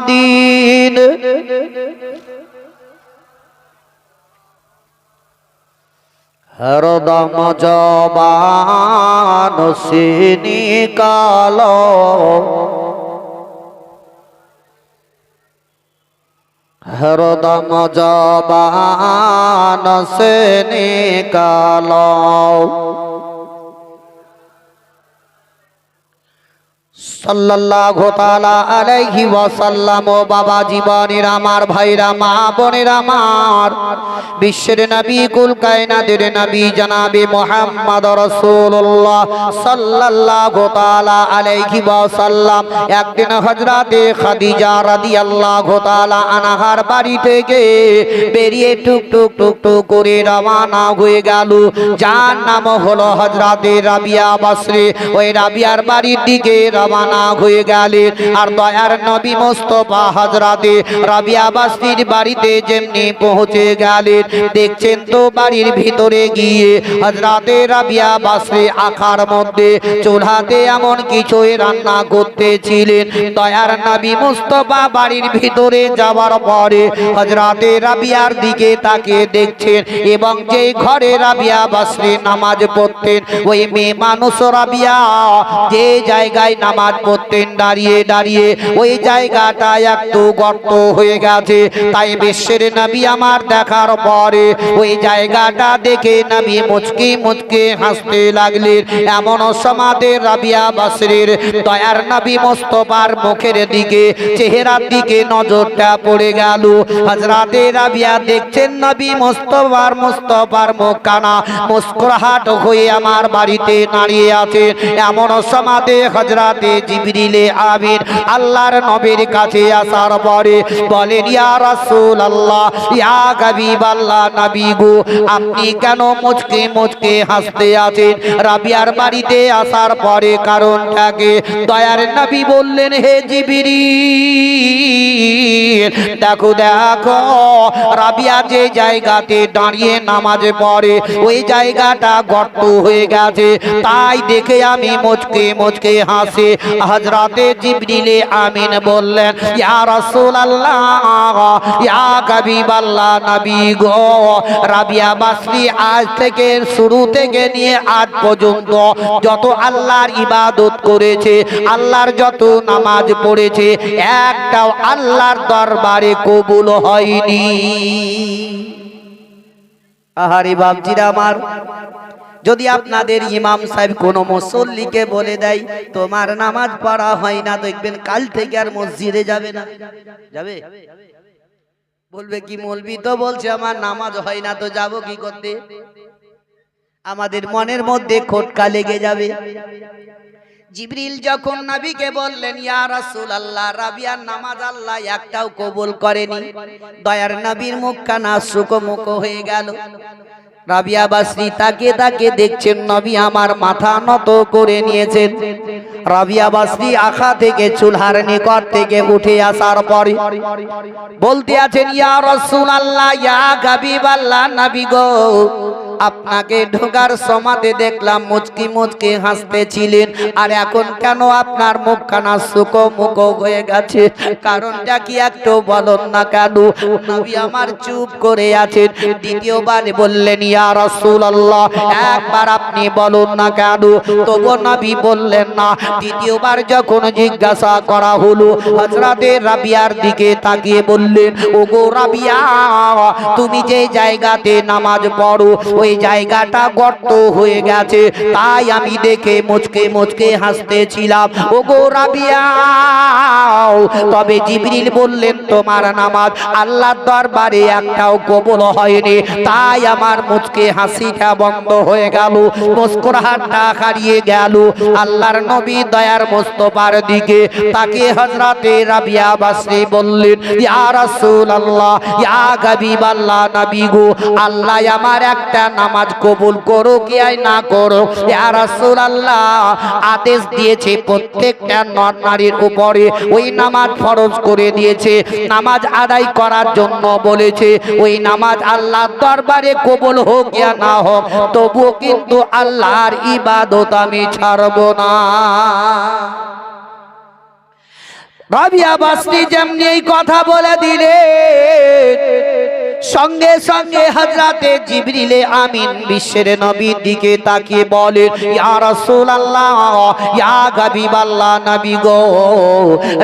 হরদম জবান সে নিকালো হরদম জবান সে নিকালো সাল্লাল্লাহু তাআলা আলাইহি ওয়াসাল্লাম। ও বাবা জীবনের আমার ভাইরা মা বোনের আমার, বিশ্বের নবী কুল কায়নাতের নবী জনাবে মুহাম্মদ রাসূলুল্লাহ সাল্লাল্লাহু তাআলা আলাইহি ওয়াসাল্লাম একদিন হযরতে খাদিজা রাদিয়াল্লাহু তাআলা আনহার বাড়ি থেকে বেরিয়ে টুক টুক টুক টুক করে রওনা হয়ে গেল। যার নাম হলো হযরতে রাবিয়া বসরি। ওই রাবিয়ার বাড়ির দিকে রওনা হয়ে গেলেন। আর দয়ার নবী মুস্তাফা হযরতে রাবিয়া বসরির বাড়িতে যেমনি পৌঁছে গেলেন, দেখছেন তো বাড়ির ভিতরে গিয়ে হযরতে রাবিয়া বসরি আখার মধ্যে চুলাতে এমন কিছুই রান্না করতেছিলেন। দয়ার নবী মুস্তাফা বাড়ির ভিতরে যাওয়ার পরে হযরতে রাবিয়ার দিকে তাকিয়ে দেখছেন, এবং যে ঘরে রাবিয়া বসরি নামাজ পড়তেন ওই মেয়ে মানুষ রাবিয়া যে জায়গায় নামাজ পড়তেন দাঁড়িয়ে দাঁড়িয়ে ওই জায়গাটা একটু গর্ত হয়ে গেছে। তাই বিশ্বের নবী আমার দেখার পরে ওই জায়গাটা দেখে নবী মুচকি মুচকি হাসতে লাগলেন। এমন সমাদে রাবিয়া বসরির দয়ার নবী মুস্তাফার মুখের দিকে চেহারার দিকে নজরটা পড়ে গেল। হযরতে রাবিয়া দেখছেন নবী মুস্তাফার মুখখানা মুস্কুরাহট হয়ে আমার বাড়িতে দাঁড়িয়ে আছে। এমন সমাদে হযরতে জিবরিলে আমিন আল্লাহর নবীর কাছে আসার পরে বলেন, ইয়া রাসূলুল্লাহ, ইয়া হাবিবাল্লাহ, নবী গো আপনি কেন মুচকে মুচকে হাসতে আছেন? রাবিয়ার বাড়িতে আসার পরে কারণটাকে দয়ার নবী বললেন, হে জিবরিল, দেখো দেখো রাবিয়া যে জায়গাতে দাঁড়িয়ে নামাজ পড়ে ওই জায়গাটা গর্ত হয়ে গেছে, তাই দেখে আমি মুচকে মুচকে হাসি। হযরতে জিবরিলে আমিন বললেন, ইয়া রাসূলুল্লাহ, ইয়া হাবিবাল্লাহ, নবী গো রাবিয়া বসরি আজ থেকে শুরু থেকে নিয়ে আজ পর্যন্ত যত আল্লাহর ইবাদত করেছে, আল্লাহর যত নামাজ পড়েছে, একটাও আল্লাহর দরবারে কবুল হয়নি। আহারে বাপজিরা আমার, যদি আপনাদের ইমাম সাহেব কোন মুসল্লিকে বলে দেয় তোমার নামাজ পড়া হয় না, দেখবেন কাল থেকে আর মসজিদে যাবে না। যাবে? বলবে কি মৌলবি তো বলছে আমার নামাজ হয় না, তো যাব কি করতে? আমাদের মনের মধ্যে খটকা লেগে যাবে। জিবরিল যখন নবীকে বললেন, ইয়া রাসূলুল্লাহ, রাবিয়ার নামাজ আল্লাহ একটাও কবুল করেনি, দয়ার নবীর মুখখানা শুকমুখ হয়ে গেল। রাবিয়া বসরি তাকে তাকে দেখছেন, নবী আমার মাথা নত করে নিয়েছেন। রাবিয়া বসরি আখা থেকে চুলহার নিকট থেকে উঠে আসার পরে বলতে আছেন, ইয়া রাসূলুল্লাহ, ইয়া হাবিবাল্লাহ, নবী গো আপনাকে ঢোকার সমাতে দেখলাম মুচকি মুচকি হাসতেছিলেন, আর এখন কেন আপনার মুখখানা শুকমুখ হয়ে গেছে? কারণটা কি একটু বলুন না কেন? নবী আমার চুপ করে আছেন। দ্বিতীয়বার বললেন, ইয়া রাসূলুল্লাহ, একবার আপনি বলুন না কেন? তবু নবী বললেন না। দ্বিতীয়বার যখন জিজ্ঞাসা করা হলো, হযরতে রাবিয়ার দিকে তাকিয়ে বললেন, ওগো রাবিয়া, তুমি যে জায়গাতে নামাজ পড়ো ওই এই জায়গাটা গর্ত হয়ে গেছে, তাই আমি দেখে মুচকে মুচকে হাসতেছিলাম। ওগো রাবিয়া, তবে জিবরিল বললেন তোমার নামাজ আল্লাহর দরবারে একটাও কবুল হয়নি, তাই আমার মুচকে হাসিটা বন্ধ হয়ে গেল, মুস্কুরাহাটটা হারিয়ে গেল। আল্লাহর নবী দয়ার মুস্তাফার দিকে তাকে হযরতে রাবিয়া বাসরি বললেন, ইয়া রাসূলুল্লাহ, ইয়া হাবিবাল্লাহ, নবী গো, আল্লাহ আমার একটা নামাজ কবুল করো কি না করো। ইয়া রাসূলুল্লাহ, আদেশ দিয়েছে প্রত্যেকটা নর নারীর উপরে ওই নামাজ ফরজ করে দিয়েছে, নামাজ আদায় করার জন্য বলেছে। ওই নামাজ আল্লাহর দরবারে কবুল হোক ইয়া না হোক, তবুও কিন্তু আল্লাহর ইবাদত আমি ছাড়ব না। রাবিয়া বাসরি যেমনি এই কথা বলে দিলেন, সঙ্গে সঙ্গে হযরতে জিবরিল আমিন বিশ্বের নবীর দিকে তাকিয়ে বলেন, ইয়া রাসূলুল্লাহ, ইয়া হাবিবাল্লাহ, নবী গো,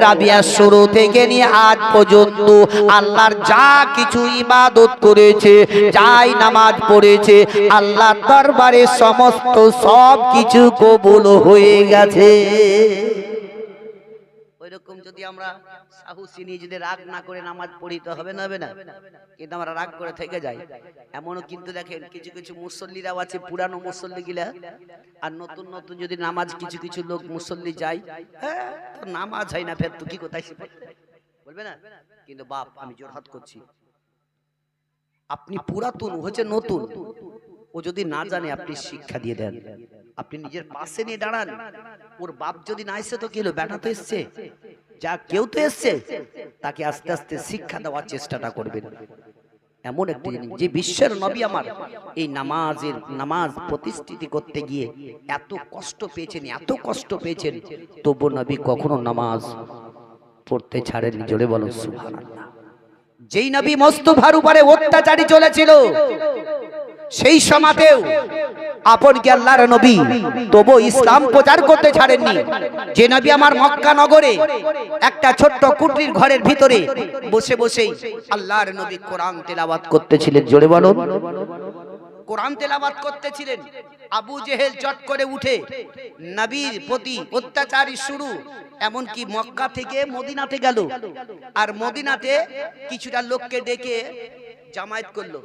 রাবিয়া শুরু থেকে নিয়ে আজ পর্যন্ত আল্লাহর যা কিছু ইবাদত করেছে, যাই নামাজ পড়েছে, আল্লাহর দরবারে সমস্ত সব কিছু কবুল হয়ে গেছে। ওইরকম যদি আমরা সাহসী নিয়ে যদি রাগ না করে নামাজ পড়িতে হবে না, হবে না, কিন্তু আমরা রাগ করে থেকে যাই। এমনও কিন্তু দেখেন কিছু কিছু মুসল্লিরাও আছে, পুরানো মুসল্লি গিলা, আর নতুন নতুন যদি নামাজ কিছু কিছু লোক মুসল্লি যায়, হ্যাঁ তো নামাজ হয় না, ফের তো কি কোথায় বলবে না। কিন্তু বাপ, আমি জোরহাত করছি, আপনি পুরাতন হচ্ছে নতুন, ও যদি না জানে আপনি শিক্ষা দিয়ে দেন, আপনি নিজের পাশে নিয়ে দাঁড়ান। ওর বাপ যদি না এসে তো কি হলো, বেটা তো এসছে, যা কেউ তো এসছে, তাকে আস্তে আস্তে শিক্ষা দেওয়ার চেষ্টাটা করবেন। এমন একটি জিনিস যে বিশ্বের নবী আমার এই নামাজ প্রতিষ্ঠিত করতে গিয়ে এত কষ্ট পেয়েছেন, এত কষ্ট পেয়েছেন, তবু নবী কখনো নামাজ পড়তে ছাড়েননি। জোরে বলুন সুবহানাল্লাহ। যেই নবী মুস্তাফার উপরে অত্যাচারী চলেছিল, সেই সময়তেও আপন কি আল্লাহর নবী তবু ইসলাম প্রচার করতে ছাড়েননি। যে নবী আমার মক্কা নগরে একটা ছোট্ট কুটির ঘরের ভিতরে বসে বসেই আল্লাহর নবী কোরআন তেলাওয়াত করতেছিলেন। জোরে বলুন, কোরআন তেলাওয়াত করতেছিলেন। আবু জেহেল চট করে উঠে নবীর প্রতি অত্যাচারী শুরু, এমনকি মক্কা থেকে মদিনাতে গেল, আর মদিনাতে কিছুটা লোককে ডেকে জামায়াত করলো,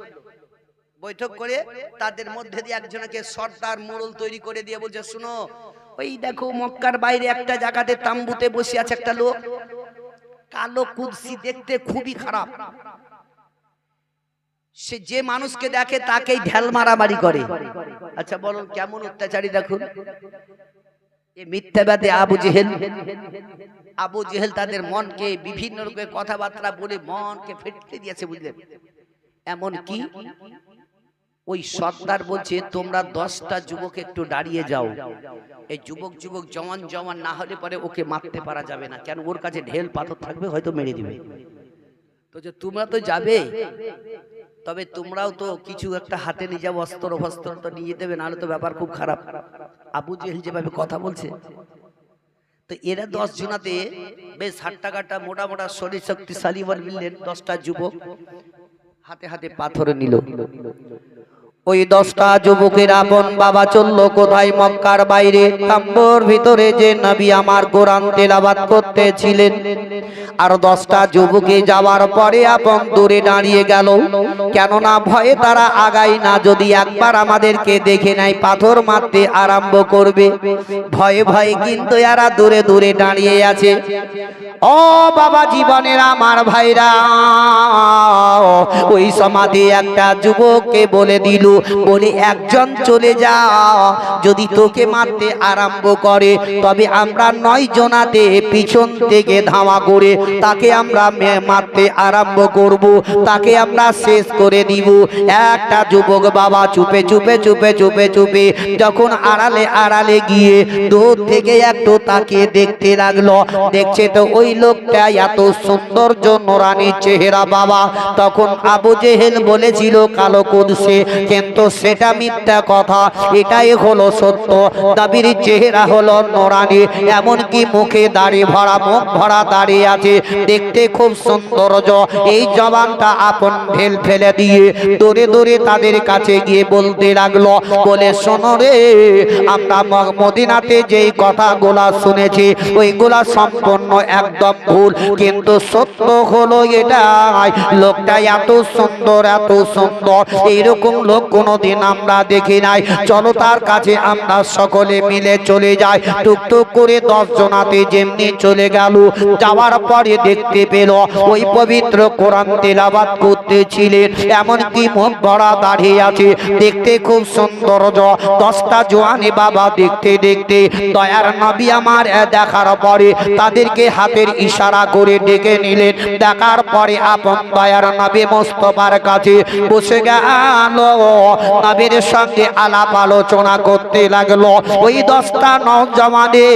বৈঠক করে তাদের মধ্যে দিয়ে একজনকে সর্দার মোড়ল তৈরি করে দিয়ে বলছে, শুনো, ওই দেখো মক্কার বাইরে একটা জায়গাতে তাম্বুতে বসে আছে একটা লোক, কালো কুদসি, দেখতে খুবই খারাপ, সে যে মানুষকে দেখে তাকেই ঢেল মারামারি করে। আচ্ছা বলুন কেমন অত্যাচারী দেখুন। এই মিথ্যাবাদী আবু জেহেল তাদের মনকে বিভিন্ন রকমের কথাবার্তা বলে মনকে ফেটকে দিয়েছে, বুঝলেন। এমন কি ওই সর্দার বলছে, তোমরা 10টা যুবক একটু দাঁড়িয়ে যাও, এই যুবক জওয়ান না হলে পরে ওকে মারতে পারা যাবে না, কেন ওর কাছে ঢেল পাথর থাকবে, হয়তো মেরে দিবে। তো যে তোমরা তো যাবে, তবে তোমরাও তো কিছু একটা হাতে নিয়ে যাও, অস্ত্র তো নিয়ে দেবে, নাহলে তো ব্যাপার খুব খারাপ। আবু জেহেল যেভাবে কথা বলছে, তো এরা 10 জনাতে বেশ হাট্টা কাটা মোটা মোটা শরীর শক্তিশালী বললেন। 10টা যুবক হাতে হাতে পাথর নিল। ওই 10টা যুবকের আপন বাবা চলল কোথায়? মক্কার বাইরে তাম্বুর ভিতরে যে নবী আমার কোরআন তেলাওয়াত করতেছিলেন। আর 10টা যুবকে যাওয়ার পরে আপন দূরে দাঁড়িয়ে গেল, কেননা ভয়ে তারা আগায় না, যদি একবার আমাদেরকে দেখে নেয় পাথর মারতে আরম্ভ করবে, ভয়ে ভয়ে কিন্তু এরা দূরে দূরে দাঁড়িয়ে আছে। ও বাবা জীবনের আমার ভাইরা, ওই সমাধি একটা যুবককে বলে দিল, বলে একজন চলে যা, যদি তোকে মারতে আরম্ভ করে তবে আমরা 9 জনাতে পিছন থেকে ধাওয়া করে তাকে আমরা মারতে আরম্ভ করব, তাকে আমরা শেষ করে দিব। একটা যুবক বাবা চুপে চুপে চুপে চুপে চুপে যখন আড়ালে আড়ালে গিয়ে দূর থেকে একটু তাকে দেখতে লাগলো, দেখছে তো ওই লোকটা এত সৌন্দর্য নোরানি চেহারা বাবা। তখন আবু জেহেল বলেছিল কালো কুদসে, কিন্তু সেটা মিথ্যা কথা, এটাই হলো সত্য। নবীর চেহারা হলো নোরানি, এমনকি মুখে দাড়ি ভরা, মুখ ভরা দাড়ি আছে, দেখতে খুব সৌন্দর্য। এই জবানটা আপন ঢেল ফেলে দিয়ে দূরে দূরে তাদের কাছে গিয়ে বলতে লাগলো, বলে শোনো রে, আমরা মদিনাতে যেই কথাগুলা শুনেছি ওইগুলা সম্পূর্ণ একদম ভুল, কিন্তু সত্য হলো এটাই, লোকটা এত সুন্দর, এত সুন্দর, এইরকম লোক কোনোদিন আমরা দেখি নাই। চলো তার কাছে আমরা সকলে মিলে চলে যাই। টুকটুক করে 10 জনাতে যেমনি চলে গেল, যাওয়ার পরে দেখতে পেল ওই পবিত্র কোরআন তেলাওয়াত করতেছিলেন, এমনকি মুখ ভরা দাঁড়িয়ে আছে, দেখতে খুব সৌন্দর্য। 10টা জওয়ানি বাবা দেখতে দেখতে দয়ার নবী আমার দেখার পরে তাদেরকে হাতের ইশারা করে ডেকে নিলেন। দেখার পরে আপন দয়ার নবী মুস্তাফার কাছে বসে গেল, নবীর সঙ্গে আলাপ আলোচনা করতে লাগলো। ওই 10টা নওজওয়ানে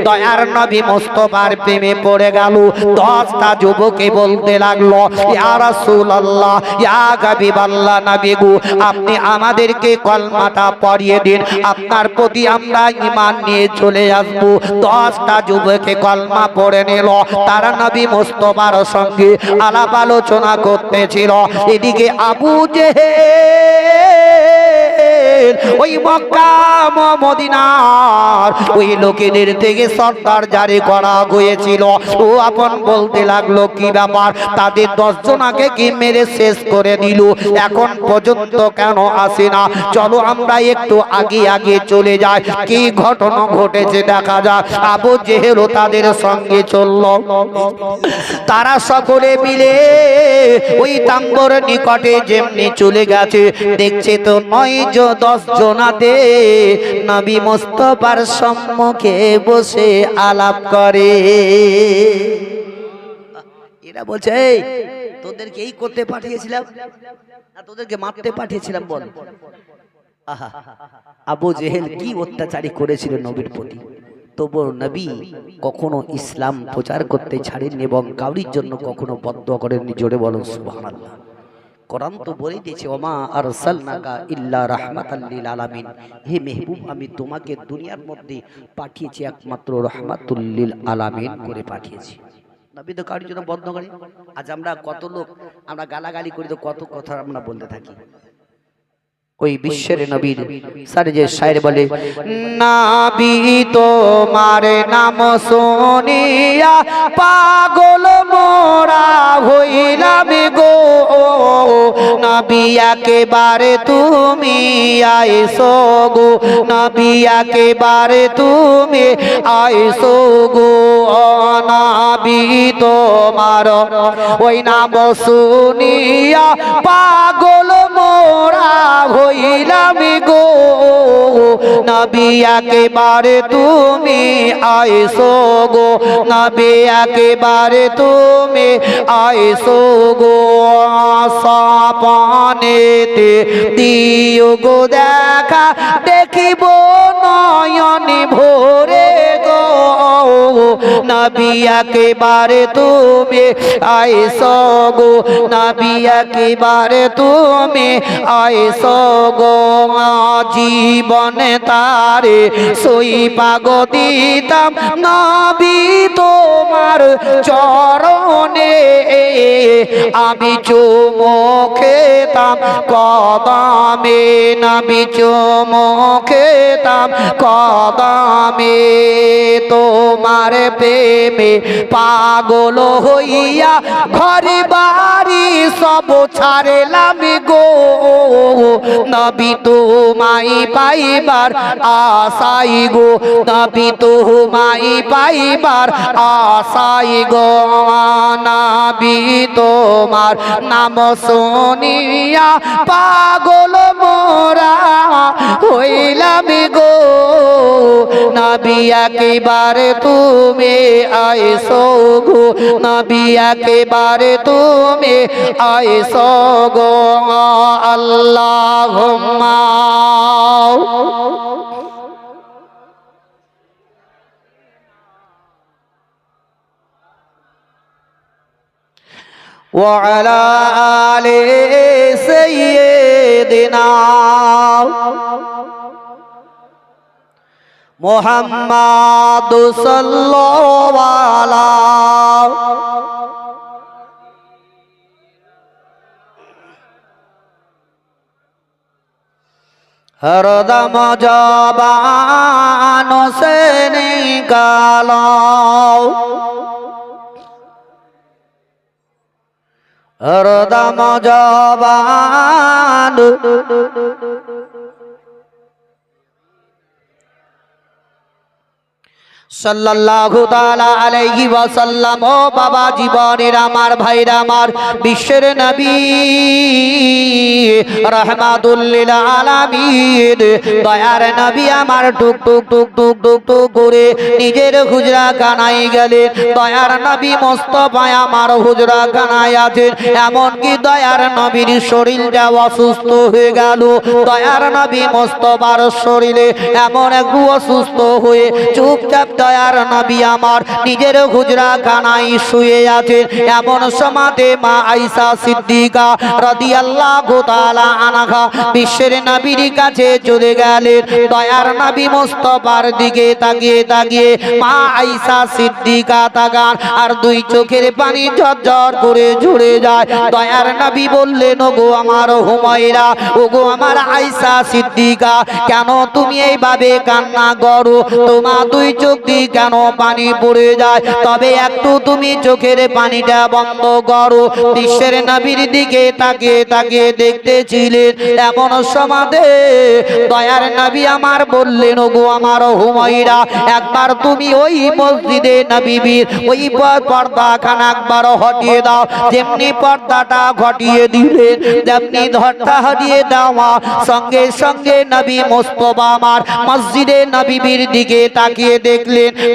দয়ার নবী মুস্তাফার প্রেমে পড়ে গেল। 10টা যুবকে বলতে লাগলো, ইয়া রাসূলুল্লাহ, ইয়া হাবিবাল্লাহ, নবী গো, আপনি আমাদেরকে কলমাটা পড়িয়ে দিন, আপনার প্রতি আমরা ঈমান নিয়ে চলে আসব। 10টা যুবকে কলমা পড়ে নিল। তারা নবী মুস্তাফার সঙ্গে আলাপ আলোচনা করতেছিল। এদিকে আবু জেহেল ওই মক্কা মদিনার ওই লোকেদের থেকে সর্দার জারি করা হয়েছিল। ও আপন বলতে লাগলো, কি ব্যাপার, তাদের 10 জনাকে কি মেরে শেষ করে দিল, এখন পর্যন্ত কেন আসে না? চলো আমরা একটু আগে আগে চলে যাই, কি ঘটনা ঘটেছে দেখা যাক। আবু জেহেল তাদের সঙ্গে চলল। তারা সকলে মিলে ওই তাম্বর নিকটে যেমনি চলে গেছে, দেখছে তো 9-10 জনাতে নবী মুস্তাফার সম্মুখে বসে আলাপ করে। এরা বলছে, এই তোদেরকে এই করতে পাঠিয়েছিলাম না তোদেরকে মারতে পাঠিয়েছিলাম বল। আহা, আবু জেহেল কি অত্যাচারী করেছিল নবীর প্রতি, তবু নবী কখনো ইসলাম প্রচার করতে ছাড়েননি এবং কাউরির জন্য কখনো বদদুয়া করেননি। জোরে বলো সুবহানাল্লাহ। কোরআন তো বলেই দিয়েছে, ওমা আরসালনাকা ইল্লা রাহমাতাল লিল আলামিন, হে মেহবুব, আমি তোমাকে দুনিয়ার মধ্যে পাঠিয়েছি একমাত্র রাহমাতুল লিল আলামিন করে পাঠিয়েছি। নবী তো কাউরির জন্য বদদুয়া করে। আজ আমরা কত লোক আমরা গালাগালি করি, তো কত কথা আমরা বলতে থাকি। ওই বিশ্বের নবীর সারে যে শায়ের বলে, নবী তোমার নাম শুনিয়া পাগল মোরা হইলাম গো, নবী একেবারে তুমি আইসো গো, নবী একেবারে তুমি আইসো গো, নবী তোমার ওই নাম শুনিয়া পাগল মোরা হইলাম গো, নবী একেবারে তুমি আইসো গো, নবী একেবারে তুমি আইসো গো, সপনেতে দিও গো দেখা, দেখিব নয়ন ভরে গো, নবী একেবারে তুমি আইসো গো, নবী একেবারে তুমি আইসো গো, জীবনে তারে সইবাগ দিতাম নবী তোমার চরণে, আমি চুমো খেতাম কদমে, নবী চুমো খেতাম কদমে, তোমার প্রেমে পাগল হইয়া ঘরে বাড়ি সব ছাড়লাম গো, নবী তোমায় পাইবার আশাই গো, নবী তোমায় পাইবার আশাই গো, নবী তোমার নাম শুনিয়া পাগল মোরা হইলাম গো, নবী একেবারে তুমি আইসো গো, নবী একেবারে তুমি আইসো গো, আল্লাহুম্মা ওয়া আলা আলি সাইয়্যিদ দেনা মোহাম্মদ সাল্লাল্লাহু हरदम जबानों से निकालो हरदम जबान সাল্লাল্লাহু তাআলা আলাইহি ওয়াসাল্লাম। ও বাবা জীবনের আমার ভাইরা আমার, বিশ্বের নবী রাহমাতুল লিল আলামিন, দয়ার নবী আমার টুক টুক টুক টুক টুক টুক করে নিজের হুজরা খানায় গেলেন। দয়ার নবী মুস্তাফা আমার হুজরা খানায় আছেন, এমন কি দয়ার নবীর শরীরটা অসুস্থ হয়ে গেল। দয়ার নবী মুস্তাফার শরীরে এমন একটু অসুস্থ হয়ে চুপচাপ দয়ার নবী আমার নিজের হুজরা খানায় শুয়ে আছেন। এমন সময়তে মা আয়েশা সিদ্দিকা রাদিয়াল্লাহু তাআলা আনহা বিশ্বের নবীর কাছে চলে গেলেন। দয়ার নবী মুস্তাফার দিকে তাকিয়ে তাকিয়ে মা আয়েশা সিদ্দিকা তাকান, আর দুই চোখের পানি ঝরঝর করে ঝরে যায়। দয়ার নবী বললেন, ওগো আমার হুমায়রা, ওগো আমার আয়েশা সিদ্দিকা, কেন তুমি এইভাবে কান্না করো? তোমার দুই চোখ দিয়ে কেন পানি পড়ে যায়? তবে একটু তুমি চোখের পানিটা বন্ধ করো। বিশ্বের নবীর দিকে তাকিয়ে তাকিয়ে দেখতেছিলেন। এমন সমাদে দয়ার নবী আমার বললেন, ওগো আমার হুমায়রা, একবার তুমি ওই মসজিদে নবীর ওই পর্দাখানা একবার হটিয়ে দাও। যেমনি পর্দাটা ঘটিয়ে দিলেন, যেমনি ধরটা হটিয়ে দেওয়া সঙ্গে সঙ্গে নবী মুস্তাফা আমার মসজিদে নবীর দিকে তাকিয়ে দেখলেন।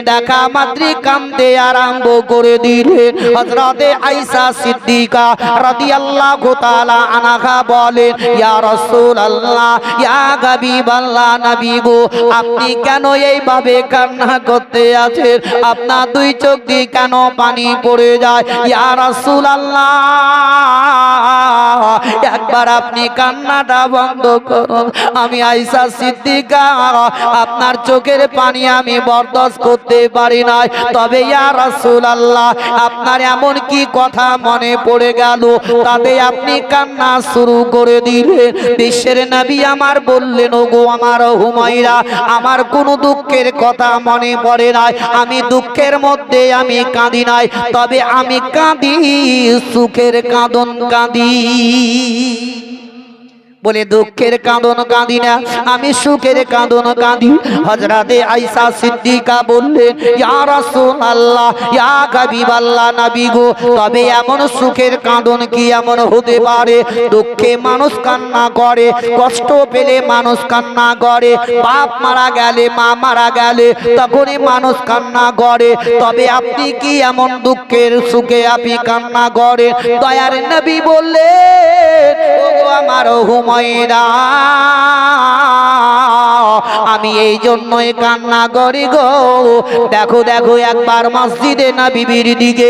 দেখা মাত্র কান্দে আরম্ভ করে দিলেন। হযরতে আয়েশা সিদ্দিকা রাদিয়াল্লাহু তাআলা আনহা বলেন, ইয়া রাসূলুল্লাহ, ইয়া হাবিবাল্লাহ, নবী গো, আপনি কেন এইভাবে কান্না করতে আছেন? আপনার দুই চোখ দিয়ে কেন পানি পড়ে যায়? ইয়া রাসূলুল্লাহ, একবার আপনি কান্নাটা বন্ধ করুন। আমি আয়েশা সিদ্দিকা, আপনার চোখের পানি আমি বরদাস্ত করতে পারি না। তবে ইয়া রাসূলুল্লাহ, আপনার এমন কি কথা মনে পড়ে গেল তাতে আপনি কান্না শুরু করে দিলেন? বিশ্বের নবী আমার বললেন, ওগো আমার হুমায়রা, আমার কোনো দুঃখের কথা মনে পড়ে নাই। আমি দুঃখের মধ্যে আমি কাঁদি নাই, তবে আমি কাঁদি সুখের কাঁদন কাঁদি। বলে দুঃখের কাঁদন কাঁদি না, আমি সুখের কাঁদন কাঁদি। হযরতে আয়েশা সিদ্দিকা বললেন, ইয়া রাসূলুল্লাহ, ইয়া হাবিবাল্লাহ, নবী গো, তবে এমন সুখের কাঁদন কি এমন হতে পারে? দুঃখে মানুষ কান্না করে, কষ্ট পেলে মানুষ কান্না করে, বাপ মারা গেলে, মা মারা গেলে তখনই মানুষ কান্না করে। তবে আপনি কি এমন দুঃখের সুখে আপনি কান্না করেন? দয়ার নবী বললেন, ওগো আমার হুমায়রা, আমি এই জন্যই কান্না করি গো। দেখো দেখো, একবার মসজিদে নবীর দিকে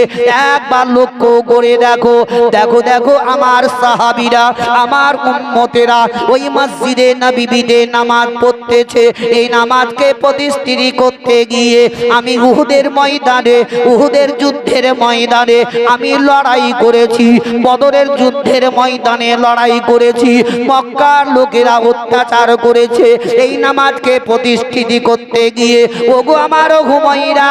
একবার লক্ষ্য করে দেখো। দেখো দেখো, আমার সাহাবীরা, আমার উম্মতেরা ওই মসজিদে নবীতে নামাজ পড়তেছে। এই নামাজকে প্রতিষ্ঠিত করতে গিয়ে আমি উহুদের ময়দানে, উহুদের যুদ্ধের ময়দানে আমি লড়াই করেছি, বদরের যুদ্ধের ময়দানে লড়াই করেছি। মক্কার লোকেরা অত্যাচার করেছে। এই নামাজকে প্রতিষ্ঠিত করতে গিয়ে ওগো আমার হুমায়রা,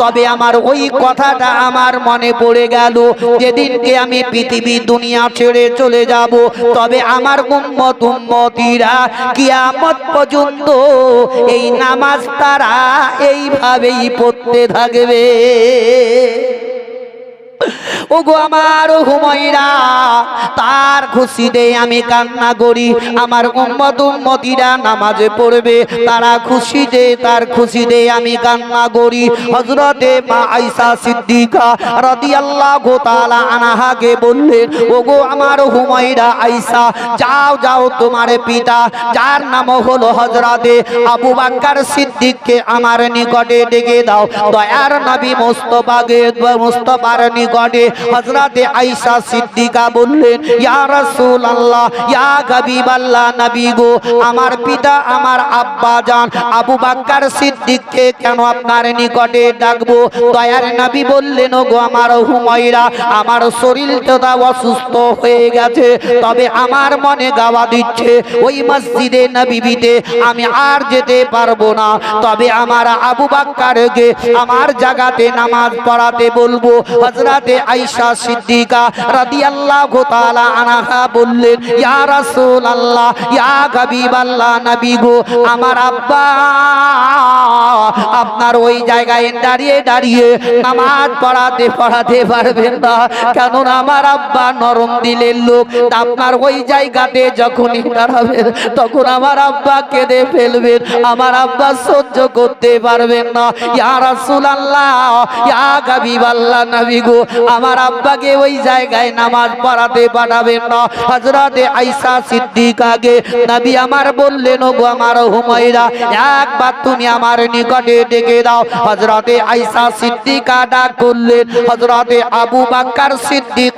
তবে আমার ওই কথাটা আমার মনে পড়ে গেল, যেদিনকে আমি পৃথিবী দুনিয়া ছেড়ে চলে যাব, তবে আমার উম্মত উম্মতিরা কিয়ামত পর্যন্ত এই নামাজ তারা এইভাবেই পড়তে থাকবে। ওগো আমার হুমায়রা, তার খুশিতে আমি কান্না করি। আমার উম্মত উম্মতিরা নামাজে পড়বে, তারা খুশিতে, তার খুশিতে আমি কান্না করি। হযরতে মা আয়েশা সিদ্দিকা রাদিয়াল্লাহু তাআলা আনহাকে বললেন, ওগো আমার হুমায়রা আয়েশা, যাও যাও, তোমার পিতা যার নাম হলো হযরতে আবু বকর সিদ্দিককে আমার নিকটে ডেকে দাও। দয়ার নবী মুস্তাফাকে, মুস্তাফার নিকটে হযরতে আয়েশা সিদ্দিকা বললেন, ইয়া রাসূলুল্লাহ, ইয়া হাবিবাল্লাহ, নবী গো, আমার পিতা আমার আব্বা জান আবু বকর সিদ্দিককে কেন আপনার নিকটে ডাকবো? দয়ার নবী বললেন, ও গো আমার হুমায়রা, আমার শরীরটা অসুস্থ হয়ে গেছে, তবে আমার মনে গাওয়া দিচ্ছে ওই মসজিদে নববীতে আমি আর যেতে পারবো না, তবে আমার আবু বকরকে আমার জায়গাতে নামাজ পড়াতে বলবো। হযরতে আয়েশা সিদ্দিকা রাদিয়াল্লাহু তাআলা আনহা বললেন, ইয়া রাসূলুল্লাহ, ইয়া হাবিবাল্লাহ, নবী গো, আমার আব্বা আপনার ওই জায়গায় দাঁড়িয়ে দাঁড়িয়ে নামাজ পড়াতে পারবেন না, কারণ আমার আব্বা নরম দিলের লোক। আপনার ওই জায়গাতে যখনই দাঁড়াবেন তখন আমার আব্বা কেঁদে ফেলবেন, আমার আব্বা সহ্য করতে পারবেন না। ইয়া রাসূলুল্লাহ, ইয়া হাবিবাল্লাহ, নবী গো, আমার আব্বাকে ওই জায়গায় নামাজ পড়াতে পাঠাবেন না। হযরতে আয়েশা সিদ্দিকাকে নবী আমার বললেন, ও গো আমার হুমায়রা, একবার তুমি আমার নিকটে ডেকে দাও। হযরতে আয়েশা সিদ্দিকা ডাক করলেন। হযরতে আবু বকর সিদ্দিক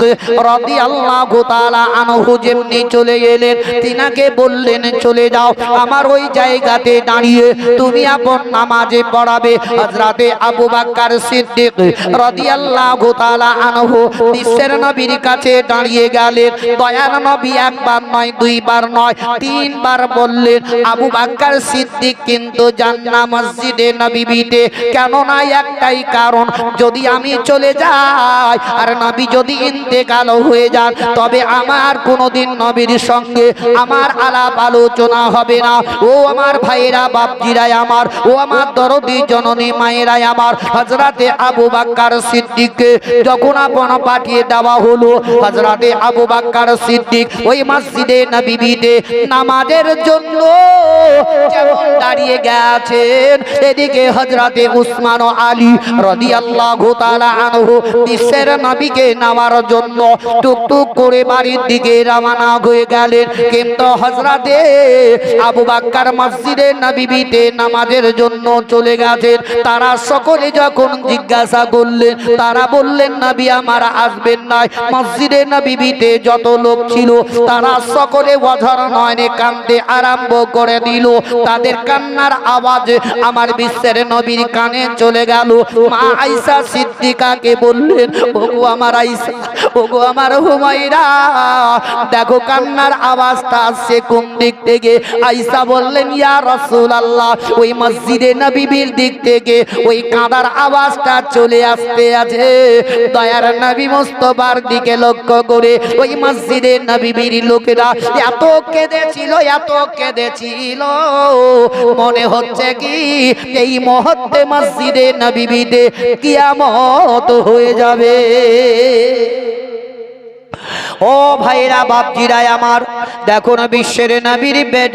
রাদিয়াল্লাহু তাআলা আনহু যেমনি চলে এলেন, তিনাকে বললেন, চলে যাও, আমার ওই জায়গাতে দাঁড়িয়ে তুমি আপন নামাজে পড়াবে। হযরতে আবু বকর সিদ্দিক রাদিয়াল্লাহু তাআলা আনহু বিশ্বের নবীর কাছে দাঁড়িয়ে গেলেন। দয়ার নবী একবার নয়, দুইবার নয়, তিনবার বললেন, আবু বকর সিদ্দিক কিন্তু জান্নাত মসজিদে নববীতে কেন না? একটাই কারণ, যদি আমি চলে যাই আর নবী যদি ইন্তেকাল হয়ে যান, তবে আমার কোনোদিন নবীর সঙ্গে আমার আলাপ আলোচনা হবে না। ও আমার ভাইরা, বাপজিরাই আমার, ও আমার দরদি জননী মায়েরাই আমার, হযরতে আবু বকর সিদ্দিককে যখন আপন পাঠিয়ে দেওয়া হলো, হযরতে আবু বকর সিদ্দিক ওই মসজিদে নববীতে নামাজের জন্য যেমন দাঁড়িয়ে গেছেন, এদিকে হযরতে উসমান ও আলী রাদিয়াল্লাহু তাআলা আনহু বিশ্বের নবীকে নেওয়ার জন্য টুকটুক করে বাড়ির দিকে রওনা হয়ে গেলেন। কিন্তু হযরতে আবু বকর মসজিদে নববীতে নামাজের জন্য চলে গেছেন। তারা সকলে যখন জিজ্ঞাসা করলেন, তারা বললেন, নবী আমার আসবেন না। মসজিদে নববীতে যত লোক ছিল তারা সকলে অঝর নয়নে কাঁদতে আরম্ভ করে দিল। তাদের কান্নার আওয়াজ আমার বিশ্বের নবীর কানে চলে গেল। মা আয়েশা সিদ্দিকাকে বললেন, ওগো আমার আয়েশা, ওগো আমার হুমায়রা, দেখো কান্নার আওয়াজটা আসছে কোন দিক থেকে? আয়েশা বললেন, ইয়া রাসূলুল্লাহ, ওই মসজিদে নববীর দিক থেকে ওই কাঁদার আওয়াজটা চলে আসতে আছে। দয়ার নবী মুস্তাফার দিকে লক্ষ্য করে ওই মসজিদে নববীর লোকেরা এত কেঁদেছিল, এত কেঁদেছিল, মনে হচ্ছে কি এই মুহূর্তে মসজিদে নববীতে কিয়ামত হয়ে যাবে। ও ভাইরা, বাপজিরাই আমার, দেখো না বিশ্বের নবীর বেদ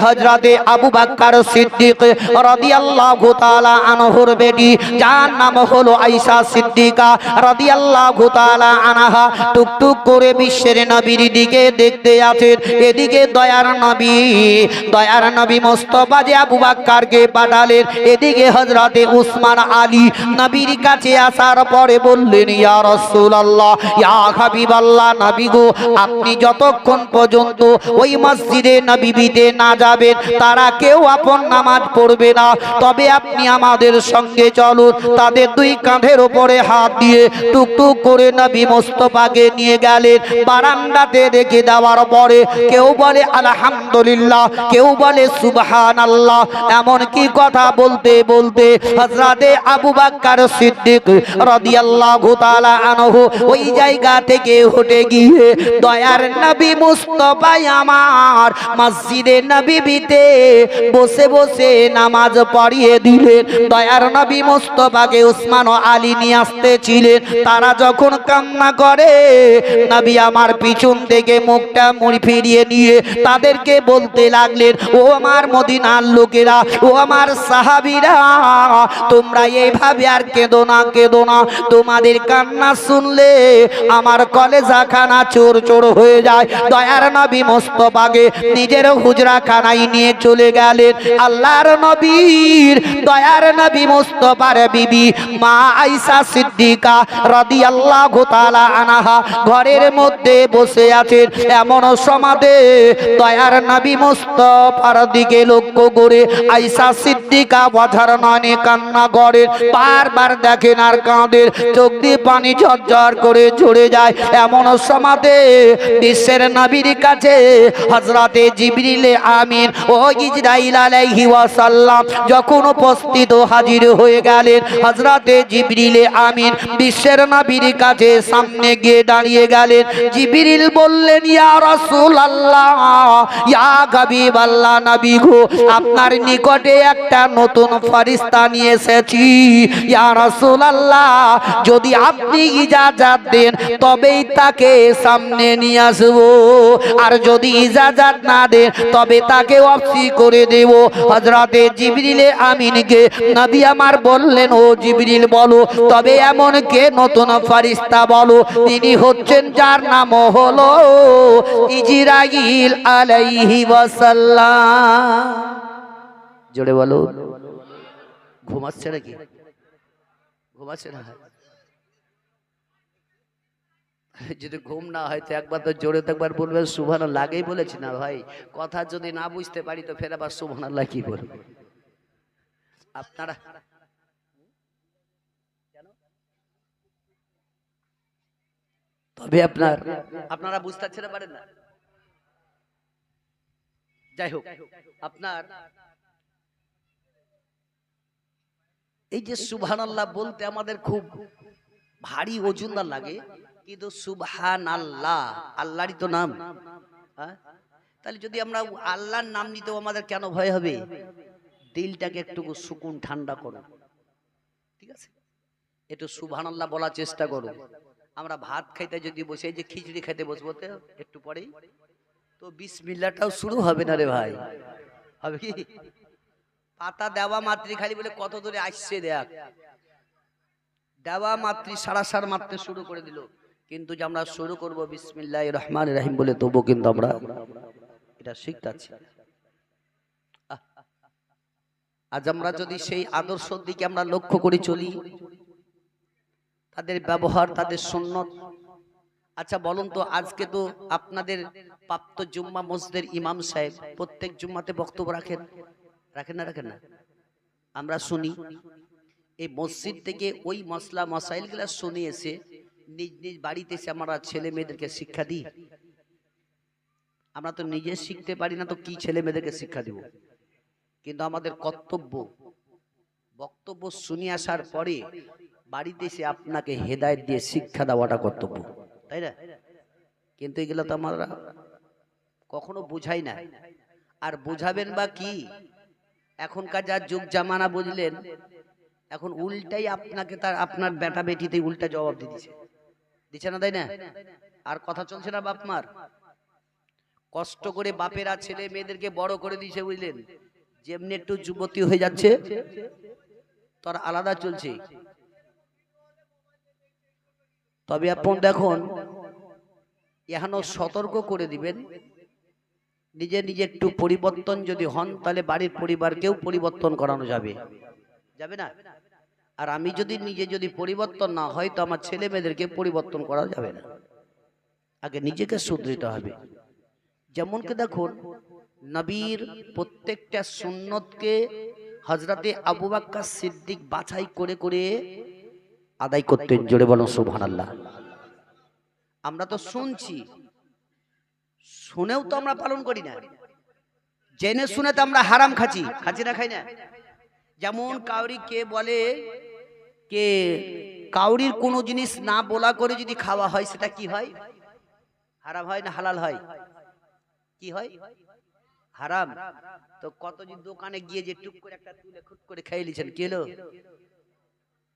হযরতে আবু বকর সিদ্দিক রাদিয়াল্লাহু তাআলা আনহুর বেটি, যার নাম হলো আয়েশা সিদ্দিকা রাদিয়াল্লাহু তাআলা আনহা, টুকটুক করে বিশ্বের নবীর দিকে দেখতে আছেন। এদিকে দয়ার নবী মুস্তাফা যে আবু বকরকে পাঠালেন, এদিকে হযরতে উসমান আলী নবীর কাছে আসার পরে বললেন, ইয়া রাসূলুল্লাহ, ইয়া হাবিবাল্লাহ, নবী গো, আপনি যতক্ষণ পর্যন্ত ওই মসজিদে নববীতে না যাবেন তারা কেউ আপন নামাজ পড়বে না, তবে আপনি আমাদের সঙ্গে চলুন। তাদের দুই কাঁধের উপরে হাত দিয়ে টুকটুক করে নবী মুস্তাফাকে নিয়ে গেলেন। বারান্দাতে রেখে দেওয়ার পরে কেউ বলে আলহামদুলিল্লাহ, কেউ বলে সুবহানাল্লাহ, এমন কি কথা বলতে বলতে হযরতে আবু বকর সিদ্দিক রাদিয়াল্লাহু তাআলা আনহু ওই জায়গা থেকে উঠে গিয়ে দয়ার নবী মুস্তাফা আমার মসজিদে নববীতে বসে বসে নামাজ পড়িয়ে দিলেন। দয়ার নবী মুস্তাফাকে উসমান ও আলী নিয়ে আসতেছিলেন। তারা যখন কান্না করে, নবী আমার পিছন থেকে মুখটা মুড়ি ফিরিয়ে নিয়ে তাদেরকে বলতে লাগলেন, ও আমার মদিনার লোকেরা, ও আমার সাহাবীরা, তোমরা এইভাবে আর কেঁদো না, কেঁদো না, তোমাদের কান্না শুনলে আমার কলেজা খানা চানাচুর চোর হয়ে যায়। দয়ার নবী মুস্তাফাকে নিজের হুজরা খানায় নিয়ে চলে গেলেন। আল্লাহর নবীর দয়ার নবী মুস্তাফার বিবি মা আয়েশা সিদ্দিকা রাদিয়াল্লাহু তাআলা আনহা ঘরের মধ্যে বসে আছেন। এমন সমাদে দয়ার নবী মুস্তাফার দিকে লক্ষ্য করে আয়েশা সিদ্দিকা বাধার নয়নে কান্না করেন। বারবার দেখেন আর কাঁদেন, চোখ দিয়ে পানি ঝরঝর করে ঝরে যায়। এমন সমাদে বিশ্বের নবীর কাছে হযরতে জিবরিল আমিন ও ইসরাইল আলাইহি ওয়াসাল্লাম যখন উপস্থিত হাজির হয়ে গেলেন, হযরতে জিবরিল আমিন বিশ্বের নবীর কাছে সামনে গিয়ে দাঁড়িয়ে গেলেন। জিবরিল বললেন, ইয়া রাসূলুল্লাহ, ইয়া হাবিবাল্লাহ, নবী গো, আপনার নিকটে একটা নতুন ফেরেশতা নিয়ে এসেছি। ইয়া রাসূলুল্লাহ, যদি আপনি ইজাজত দেন তবেই তাকে সামনে নিয়ে আসবো, আর যদি ইজাজত না দেন তবে তাকে ওয়াফসি করে দেব। হযরতে জিবরিল আমিনকে নবী আমার বললেন, ও জিবরিল বলো, তবে এমন কে নতুন ফেরেশতা বলো, তিনি হচ্ছেন যার নাম হলো ইসরাইল আলাইহি ওয়াসাল্লাম। জোরে বলো। ঘুমাচ্ছে নাকি? ঘুমাচ্ছে না? যদি ঘুম না হয় তো একবার তো জোরে তো একবার বলবেন সুবহানাল্লাহ। আগেই বলেছি না ভাই, কথা যদি না বুঝতে পারি তো ফের আবার সুবহানাল্লাহ কি বলবো। আপনারা তবে আপনারা বুঝতে পারছেন না, পারেন না। যাই হোক, আপনার এই যে সুবহানাল্লাহ বলতে আমাদের খুব ভারী ওজনদার লাগে, কিন্তু সুবহানাল্লাহ আল্লাহরই তো নাম। তাহলে যদি আমরা আল্লাহর নাম নিতেও আমাদের কেন ভয় হবে? দিলটাকে একটু সুকুন ঠান্ডা করো, ঠিক আছে? একটু সুবহানাল্লাহ বলার চেষ্টা করো। আমরা ভাত খাইতে যদি বসে, এই যে খিচুড়ি খাইতে বসবো তো একটু পরেই তো বিসমিল্লাহটাও শুরু হবে না রে ভাই, হবে কি? পাতা দেওয়া মাত্রই খালি বলে কত দূরে আসছে দেখ, দেওয়া মাত্রই সারাসার মারতে শুরু করে দিল। কিন্তু যে আমরা শুরু করব বিসমিল্লাহির রহমানির রহিম বলে, তবু কিন্তু আমরা এটা শিখতাছি। আজ আমরা যদি সেই আদর্শের দিকে আমরা লক্ষ্য করে চলি, তাদের ব্যবহার, তাদের সুন্নত। আচ্ছা বলুন তো, আজকে তো আপনাদের প্রাপ্ত জুম্মা মসজিদের ইমাম সাহেব প্রত্যেক জুম্মাতে বক্তব্য রাখেন, রাখেন না? রাখেন না? আমরা শুনি। এই মসজিদ থেকে ওই মসলা মসাইল গুলা শুনে এসে নিজ নিজ বাড়িতে এসে আমরা ছেলে মেয়েদেরকে শিক্ষা দিই। আমরা তো নিজে শিখতে পারি না, তো কি ছেলে মেয়েদেরকে শিক্ষা দিব? কিন্তু আমাদের কর্তব্য, বক্তব্য শুনে আসার পরে বাড়িতে এসে আপনাকে হেদায়েত দিয়ে শিক্ষা দেওয়াটা কর্তব্য, তাই না? কিন্তু এগুলো তো আমরা কখনো বুঝাই না। আর বুঝাবেন বা কি? এখনকার যা যুগ জামানা বুঝলেন, এখন উল্টাই আপনাকে তার আপনার বেটা বেটিতে উল্টা জবাব দিচ্ছে না, তাই না? আর কথা চলছে না বাপ মার। কষ্ট করে বাপেরা ছেলে মেয়েদেরকে বড় করে দিয়েছে, বুঝলেন? যেমনি একটু যুবতী হয়ে যাচ্ছে তার আলাদা চলছে। তবে আপন দেখুন, এখনো সতর্ক করে দিবেন, নিজে নিজে একটু পরিবর্তন যদি হন তাহলে বাড়ির পরিবারকেও পরিবর্তন করানো যাবে, যাবে না? আর আমি যদি নিজে যদি পরিবর্তন না হয় তো আমার ছেলে মেয়েদেরকে পরিবর্তন করা যাবে না। আগে নিজেকে শুধরিতে হবে। যেমন কি দেখুন, নবীর প্রত্যেকটা সুন্নতকে হযরতে আবু বকর সিদ্দিক বাছাই করে করে আদায় করতেন। জোরে বলুন সুবহানাল্লাহ। আমরা তো শুনছি, শুনেও তো আমরা পালন করি না। জেনে শুনে তো আমরা হারাম খাচ্ছি না, খাই না? যেমন কাউরি কে বলে কে কাউরির কোনো জিনিস না বলা করে যদি খাওয়া হয় সেটা কি হয়? হারাম হয় না হালাল হয়? কি হয়? হারাম। তো কতদিন দোকানে গিয়ে যে টুক করে একটা তুলে খুট করে খেয়ে নিয়েছেন, কি হলো?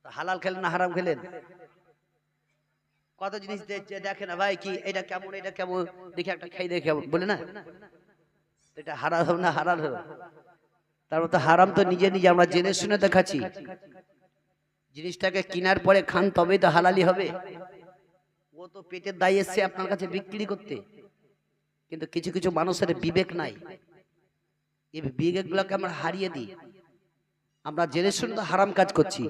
হালাল খেলেন না হারাম খেলেন? কত জিনিস দেখে না ভাই, কি এটা কেমন, এটা কেমন, দেখে একটা খাই দেখে বলে না, এটা হারাম না হালাল হলো? তার মতো হারাম তো নিজে নিজে আমরা জেনে শুনে দেখাচ্ছি। জিনিসটাকে কেনার পরে খান তবেই তো হালালি হবে। ও ও তো পেটের দায় এসছে আপনার কাছে বিক্রি করতে, কিন্তু কিছু কিছু মানুষের বিবেক নাই। এই বিবেকগুলোকে আমরা হারিয়ে দিই, আমরা জেনে শুনে তো হারাম কাজ করছি।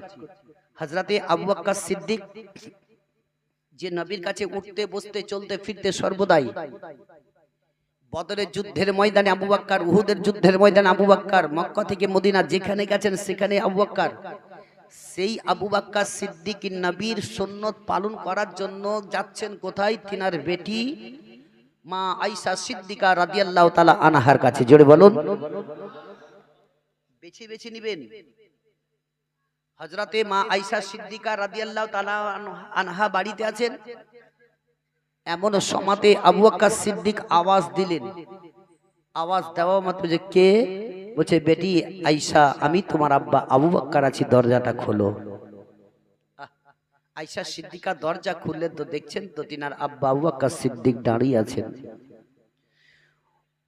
হযরতে আবু বকর সিদ্দিক যে নবীর কাছে উঠতে বসতে চলতে ফিরতে সর্বদাই, বদরের যুদ্ধের ময়দানে আবু বকর, উহুদের যুদ্ধের ময়দানে আবু বকর, মক্কা থেকে মদিনা যেখানে গেছেন সেখানে আবু বকর, সেই আবু বকর সিদ্দিক নবীর সুন্নত পালন করার জন্য যাচ্ছেন কোথায়? তিনার বেটি মা আয়েশা সিদ্দিকা রাদিয়াল্লাহু তাআলা আনহার কাছে। জোরে বলুন, বেছে বেছে নেবেন। হযরতে মা আয়েশা সিদ্দিকা রাদিয়াল্লাহু তাআলা আনহা বাড়িতে আছেন, এমন সময়তে আবু বকর সিদ্দিক আওয়াজ দিলেন। আওয়াজ দেওয়া মাত্র যে কে? বলছে বেটি আয়েশা, আমি তোমার আব্বা আবু বকর আছি, দরজাটা খোলো। আয়েশা সিদ্দিকা দরজা খুললেন তো দেখছেন তো তিনার আব্বা আবু বকর সিদ্দিক দাঁড়িয়ে আছেন।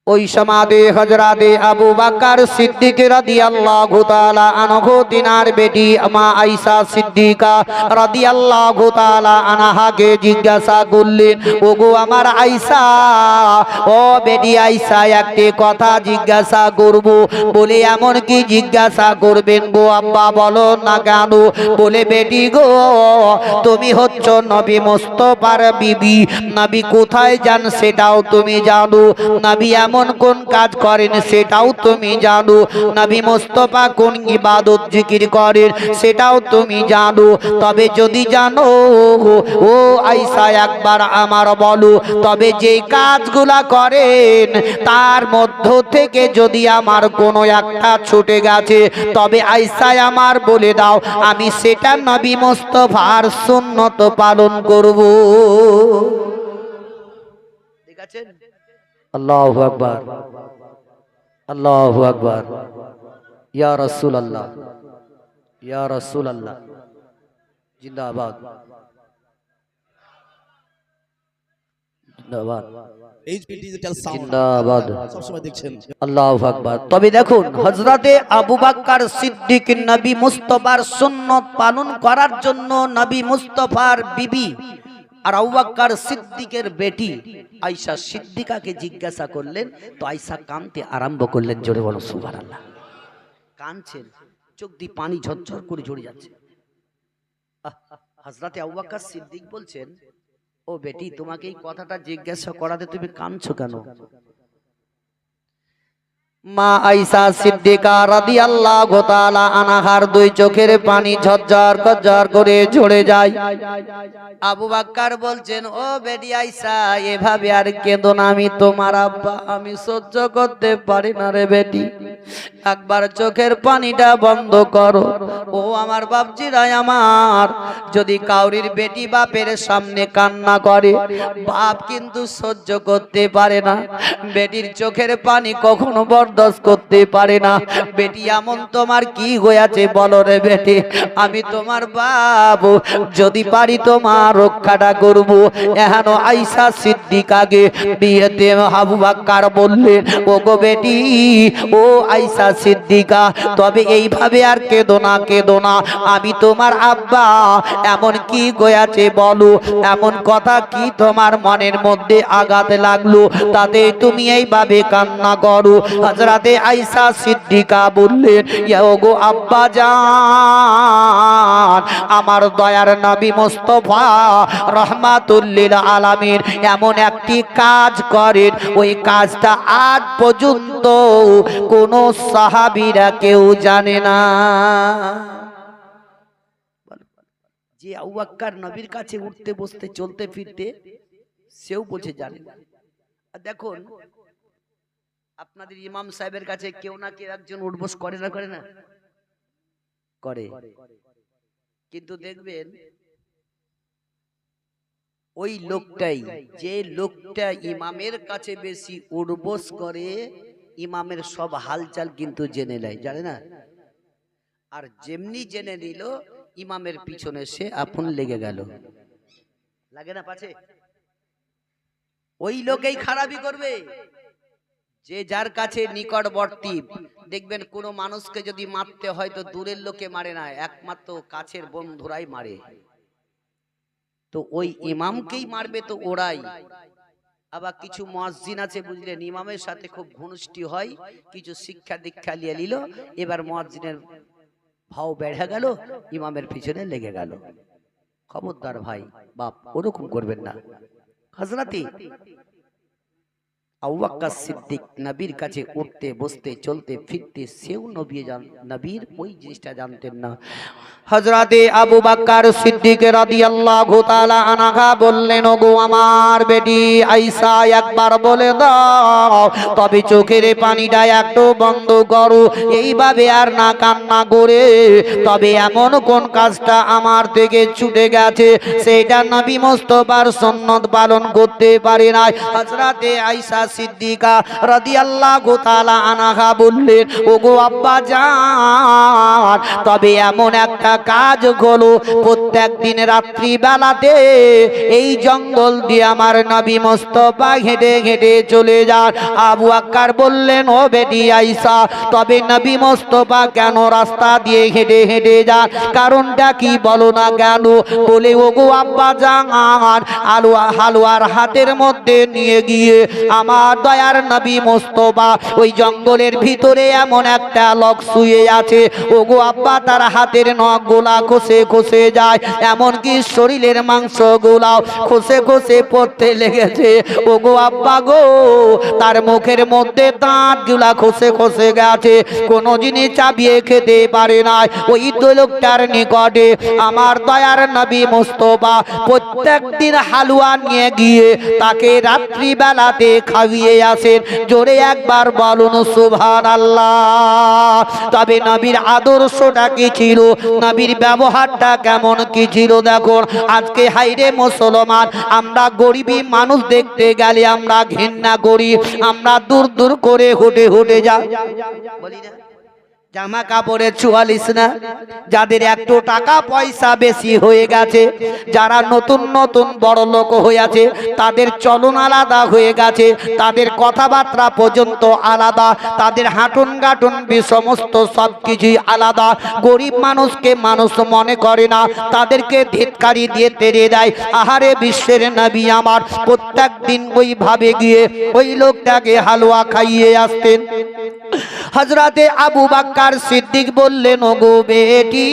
ওই সমাদে হযরতে আবু বকর সিদ্দিক রাদিয়াল্লাহু তাআলা আনহু তিনার বেটি মা আয়েশা সিদ্দিকা রাদিয়াল্লাহু তাআলা আনহাকে জিজ্ঞাসা করলেন, ওগো আমার আয়েশা, ও বেটি আয়েশা, একটি কথা জিজ্ঞাসা করব। বলে এমন কি জিজ্ঞাসা করবেন গো আব্বা? বলো না কেন? বলে বেটি গো, তুমি হচ্ছ নবী মুস্তাফার বিবি, নবী কোথায় যান সেটাও তুমি জানো, নবী এমন কোন কাজ করেন সেটাও তুমি জানো, নবী মুস্তাফা কোন ইবাদত জিকির করেন সেটাও তুমি জানো। তবে যদি জানো ও আয়েশা, একবার আমার বলো, তবে যে কাজগুলা করেন তার মধ্য থেকে যদি আমার কোনো একটা ছুটে গেছে, তবে আয়েশা আমার বলে দাও, আমি সেটা নবী মুস্তাফার সুন্নত পালন করব। ঠিক আছে? আল্লাহু আকবার, আল্লাহু আকবার, ইয়া রাসূলুল্লাহ, ইয়া রাসূলুল্লাহ, জিন্দাবাদ, জিন্দাবাদ, জিন্দাবাদ, সবসময় দেখছেন। আল্লাহু আকবার। তবে দেখুন, হযরতে আবু বকর সিদ্দিক নবী মুস্তাফার সুন্নত পালন করার জন্য নবী মুস্তাফার বিবি আর আবু বকর সিদ্দিকের বেটি আয়েশা সিদ্দিকাকে জিজ্ঞাসা করলেন, তো আয়েশা কাঁদতে আরম্ভ করলেন। জোরে বলো সুবহানাল্লাহ। কাঁদছেন, চোখ দিয়ে পানি ঝরঝর করে ঝরে যাচ্ছে। হযরতে আবু বকর সিদ্দিক বলছেন, ও বেটি, তোমাকে এই কথাটা জিজ্ঞাসা করাতে তুমি কাঁদছো কেন? মা আয়েশা সিদ্দিকা রাদিয়াল্লাহু তাআলা আনহার দুই চোখের পানি ঝরঝর ঝরঝর করে ঝরে যায়। আবু বকর বলছেন, ও বেটি আয়েশা, এভাবে আর কেঁদো না, আমি তোমার আব্বা, আমি সহ্য করতে পারি না রে বেটি, একবার চোখের পানিটা বন্ধ করো। ও আমার বাপজিরা আমার, যদি কাউরির বেটি বাপের সামনে কান্না করে, বাপ কিন্তু সহ্য করতে পারে না, বেটির চোখের পানি কখনো বরদাস্ত করতে পারে না। বেটি, এমন তোমার কি হয়েছে বলো রে বেটি, আমি তোমার বাপ, যদি পারি তোমার রক্ষাটা করব। এখন আয়েশা সিদ্দিকাকে বিয়েতে আবু বকর বললেন, ও গো বেটি, ও আয়েশা সিদ্দিকা, তবে এইভাবে আর কেঁদো না, কেঁদো না, আমি তোমার আব্বা, এমন কি হয়েছে বলো, এমন কথা কি তোমার মনের মধ্যে আঘাত লাগলো তাতে তুমি এইভাবে কান্না করো? হযরতে আয়েশা সিদ্দিকা বললেন, ও গো আব্বা জান, আমার দয়ার নবী মুস্তাফা রাহমাতুল লিল আলামিন এমন একটি কাজ করেন, ওই কাজটা আজ পর্যন্ত কোন সাহাবীরা কেউ জানে না। যে আবু বকর নবীর কাছে উঠতে বসতে চলতে ফিরতে, সেও বলছে জানে না। আর দেখুন, আপনাদের ইমাম সাহেবের কাছে কেউ না কেউ একজন উঠবস করে না, করে না? করে। কিন্তু দেখবেন ওই লোকটাই, যে লোকটা ইমামের কাছে বেশি উঠবস করে, ইমামের সব হালচাল কিন্তু জেনে নেয়, জানে না? আর যেমনি জেনে নিল, ইমামের পিছনে সে আপন লেগে গেল। লাগে না পাছে? ওই লোকেই খারাপই করবে যে যার কাছে নিকটবর্তী। দেখবেন কোন মানুষকে যদি মারতে হয় তো দূরের লোকে মারে না, একমাত্র কাছের বন্ধুরাই মারে। তো ওই ইমামকেই মারবে তো ওরাই। আবার কিছু মুয়াজ্জিন আছে বুঝলেন, ইমামের সাথে খুব ঘনিষ্ঠ হয়, কিছু শিক্ষা দীক্ষা নিয়ে নিল, এবার মুয়াজ্জিনের ভাও বেড়ে গেল, ইমামের পিছনে লেগে গেল। খবরদার ভাই বাপ, ওরকম করবেন না। হযরতে আবু বকর সিদ্দিক নবীর কাছে উঠতে বসতে চলতে ফিরতে, সেও নবীর ওই জিনিসটা জানতেন না। হযরতে আবু বকর সিদ্দিক রাদিয়াল্লাহু তাআলা আনহা বললেন, ওগো আমার বেটি আয়েশা, একবার বলে দাও তবে চোখের পানিটা একটু বন্ধ করো, এইভাবে আর না কান্না করে। তবে এমন কোন কাজটা আমার থেকে ছুটে গেছে সেটা নবী মুস্তাফার সুন্নাত পালন করতে পারে না। হযরতে আয়েশা সিদ্দিকা রাদিয়াল্লাহু তাআলা আনহা বললেন, ওগো আব্বা জান, তবে এমন একটা কাজ হলো, প্রত্যেক দিন রাত্রি বেলাতে এই জঙ্গল দিয়ে আমার নবী মুস্তাফা হেঁটে হেঁটে চলে যান। আবু বকর বললেন, ও বেটি আয়েশা, তবে নবী মুস্তাফা কেন রাস্তা দিয়ে হেঁটে হেঁটে যান, কারণটা কি বলো না কেন? বলে, ওগো আব্বা জান, হালুয়ার হাতের মধ্যে নিয়ে গিয়ে আমার দয়ার নবী মুস্তাফা ওই জঙ্গলের ভিতরে এমন একটা লোক শুয়ে আছে, ওগো আব্বা তার হাতের নখগুলা খসে খসে যায়, এমনকি শরীরের মাংসগুলাও খসে খসে পড়তে লেগেছে। ওগো আব্বা গো, তার মুখের মধ্যে দাঁতগুলা খসে খসে গেছে, কোনো জিনিস চাবিয়ে খেতে পারে না। ওই লোকটার নিকটে আমার দয়ার নবী মুস্তাফা প্রত্যেক দিন হালুয়া নিয়ে গিয়ে তাকে রাত্রি বেলাতে খাইয়ে আসেন। জোরে একবার বলুন সুবহানাল্লাহ। তবে নবীর আদর্শটা কি ছিল, নবীর ব্যবহারটা কেমন কি ছিল দেখুন। আজকে হাইরে মুসলমান, আমরা গরিবী মানুষ দেখতে গেলে আমরা ঘৃণা করি, আমরা দূর দূর করে হুটে হুটে যাই, বলি না জামা কাপড়ের 44 না, যাদের একটু টাকা পয়সা বেশি হয়ে গেছে, যারা নতুন নতুন বড় লোক হয়ে আছে, তাদের চলন আলাদা হয়ে গেছে, তাদের কথাবার্তা পর্যন্ত আলাদা, তাদের হাঁটুন গাটুন সমস্ত সব কিছুই আলাদা। গরিব মানুষকে মানুষ মনে করে না, তাদেরকে ধিক্কারি দিয়ে তেড়ে দেয়। আহারে বিশ্বের নবী আমার প্রত্যেক দিন ওইভাবে গিয়ে ওই লোকটাকে হালুয়া খাইয়ে আসতেন। হযরতে আবু বকর সিদ্দিক বললেন, ওগো বেটি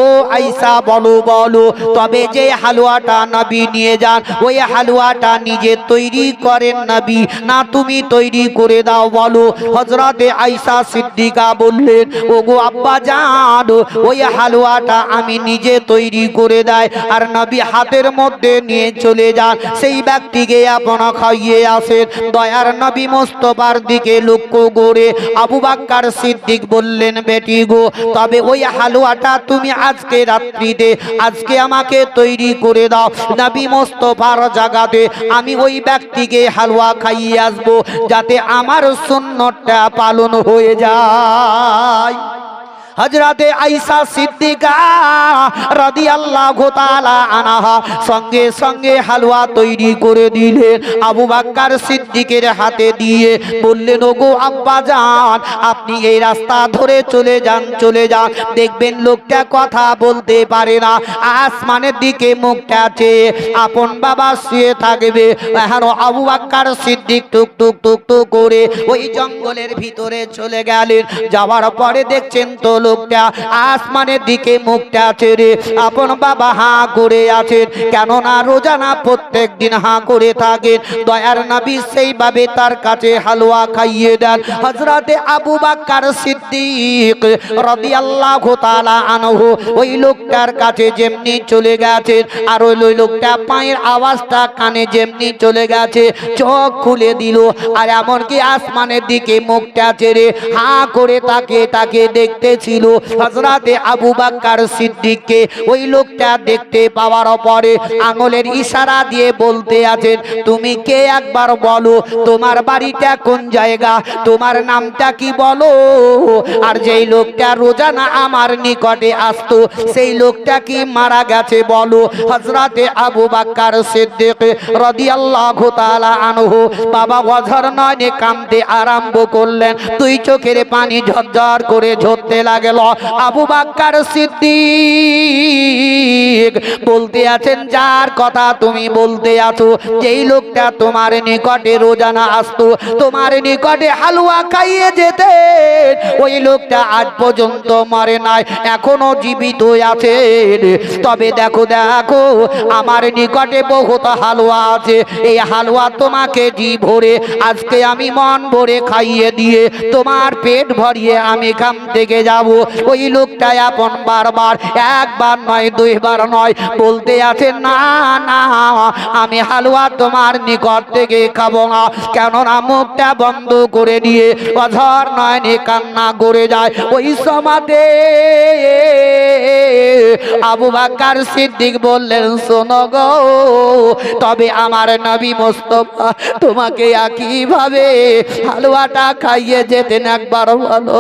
ও আয়েশা, বলো বলো, তবে যে হালুয়াটা নবী নিয়ে যান, ওই হালুয়াটা নিজে তৈরি করেন নবী, না তুমি তৈরি করে দাও বলো? হযরতে আয়েশা সিদ্দিকা বললেন, ওগো আব্বা জান, ওই হালুয়াটা আমি নিজে তৈরি করে দেয়, আর নবী হাতের মধ্যে নিয়ে চলে যান, সেই ব্যক্তিকে আপনা খাইয়ে আসেন। দয়ার নবী মুস্তাফার দিকে লক্ষ্য করে আবু বকর সিদ্দিক বললেন, বেটি গো, তবে ওই হালুয়াটা তুমি আজকে রাত্রিতে আজকে আমাকে তৈরি করে দাও, নবী মুস্তাফার জায়গাতে আমি ওই ব্যক্তিকে হালুয়া খাইয়ে আসবো, যাতে আমার সুন্নতটা পালন হয়ে যায়। হযরতে আয়েশা সিদ্দিকা রাদিয়াল্লাহু তাআলা আনহা সঙ্গে সঙ্গে হালুয়া তৈরি করে দিলেন, আবু বকর সিদ্দিকের হাতে দিয়ে বললেন, ওগো আব্বা জান, আপনি এই রাস্তা ধরে চলে যান, চলে যান, দেখবেন লোকটা কথা বলতে পারে না, আসমানের দিকে মুখটা চেয়ে আপন বাবা শুয়ে থাকবে। এখন আবু বকর সিদ্দিক টুক টুক টুক টুক করে ওই জঙ্গলের ভিতরে চলে গেলেন। যাওয়ার পরে দেখছেন তো লোকটা আসমানের দিকে মুখটা ছেড়ে আপন বাবা হাঁ করে আছেন, কেননা রোজানা প্রত্যেক দিন হাঁ করে থাকেন। দয়ার নবী সেইভাবে তার কাছে হালুয়া খাইয়ে দেন। হযরতে আবু বকর সিদ্দিক রাদিয়াল্লাহু তাআলা আনহু ওই লোকটার কাছে যেমনি চলে গেছেন, আর ওই লোকটা পায়ের আওয়াজটা কানে যেমনি চলে গেছে, চোখ খুলে দিল, আর এমনকি আসমানের দিকে মুখটা ছেড়ে হাঁ করে তাকে তাকে দেখতেছিল। হযরতে আবু বকর সিদ্দিককে ওই লোকটা দেখতে পাওয়ার পরে আঙ্গুলের ইশারা দিয়ে বলতে আছেন, তুমি কে একবার বলো, তোমার বাড়িটা কোন জায়গা, তোমার নামটা কি বলো? আর যেই লোকটা রোজানা আমার নিকটে আসতো সেই লোকটা কি মারা গেছে বলো? হযরতে আবু বকর সিদ্দিক রাদিয়াল্লাহু তাআলা আনহু বাবা ওয়াজর নয়নে কাঁদতে আরম্ভ করলেন, দুই চোখের পানি ঝরঝর করে ঝরতে লাগে। গেল। আবু বকর সিদ্দিক বলতে আছেন, যার কথা তুমি বলতে আছো, যেই লোকটা তোমার নিকটে রোজানা আসতো, তোমার নিকটে হালুয়া খাইয়ে যেতে, ওই লোকটা আজ পর্যন্ত মরে নাই, এখনো জীবিত আছে। তবে দেখো দেখো, আমার নিকটে বহুত হালুয়া আছে, এই হালুয়া তোমাকে জি ভরে আজকে আমি মন ভরে খাইয়ে দিয়ে তোমার পেট ভরিয়ে আমি খাম থেকে যাব। ওই লোকটা আপন বারবার, একবার নয় দুইবার নয়, বলতে আছে, না না, আমি হালুয়া তোমার নিকট থেকে খাবো না। কেননা মুখটা বন্ধ করে দিয়ে অঝর নয়নে কান্না করে যায়। ওই সমাতে আবু বকর সিদ্দিক বললেন, শোনো গো, তবে আমার নবী মুস্তাফা তোমাকে একইভাবে হালুয়াটা খাইয়ে যেতেন, একবার বলো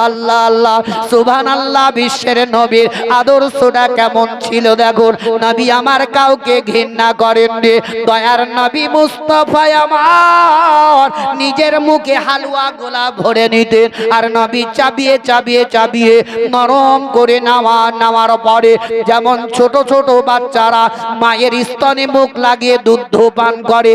আল্লাহ আল্লাহ সুবহানাল্লাহ। বিশ্বের নবীর আদর্শটা কেমন ছিল দেখুন, নবী আমার কাউকে ঘৃণা করেন রে। দয়ার নবী মুস্তাফা আমার নিজের মুখে হালুয়া গোলা ভরে নিতেন, আর নবী চাবিয়ে চাবিয়ে চাবিয়ে নরম করে নামার পরে যেমন ছোট ছোট বাচ্চারা মায়ের স্তনে মুখ লাগিয়ে দুধ পান করে,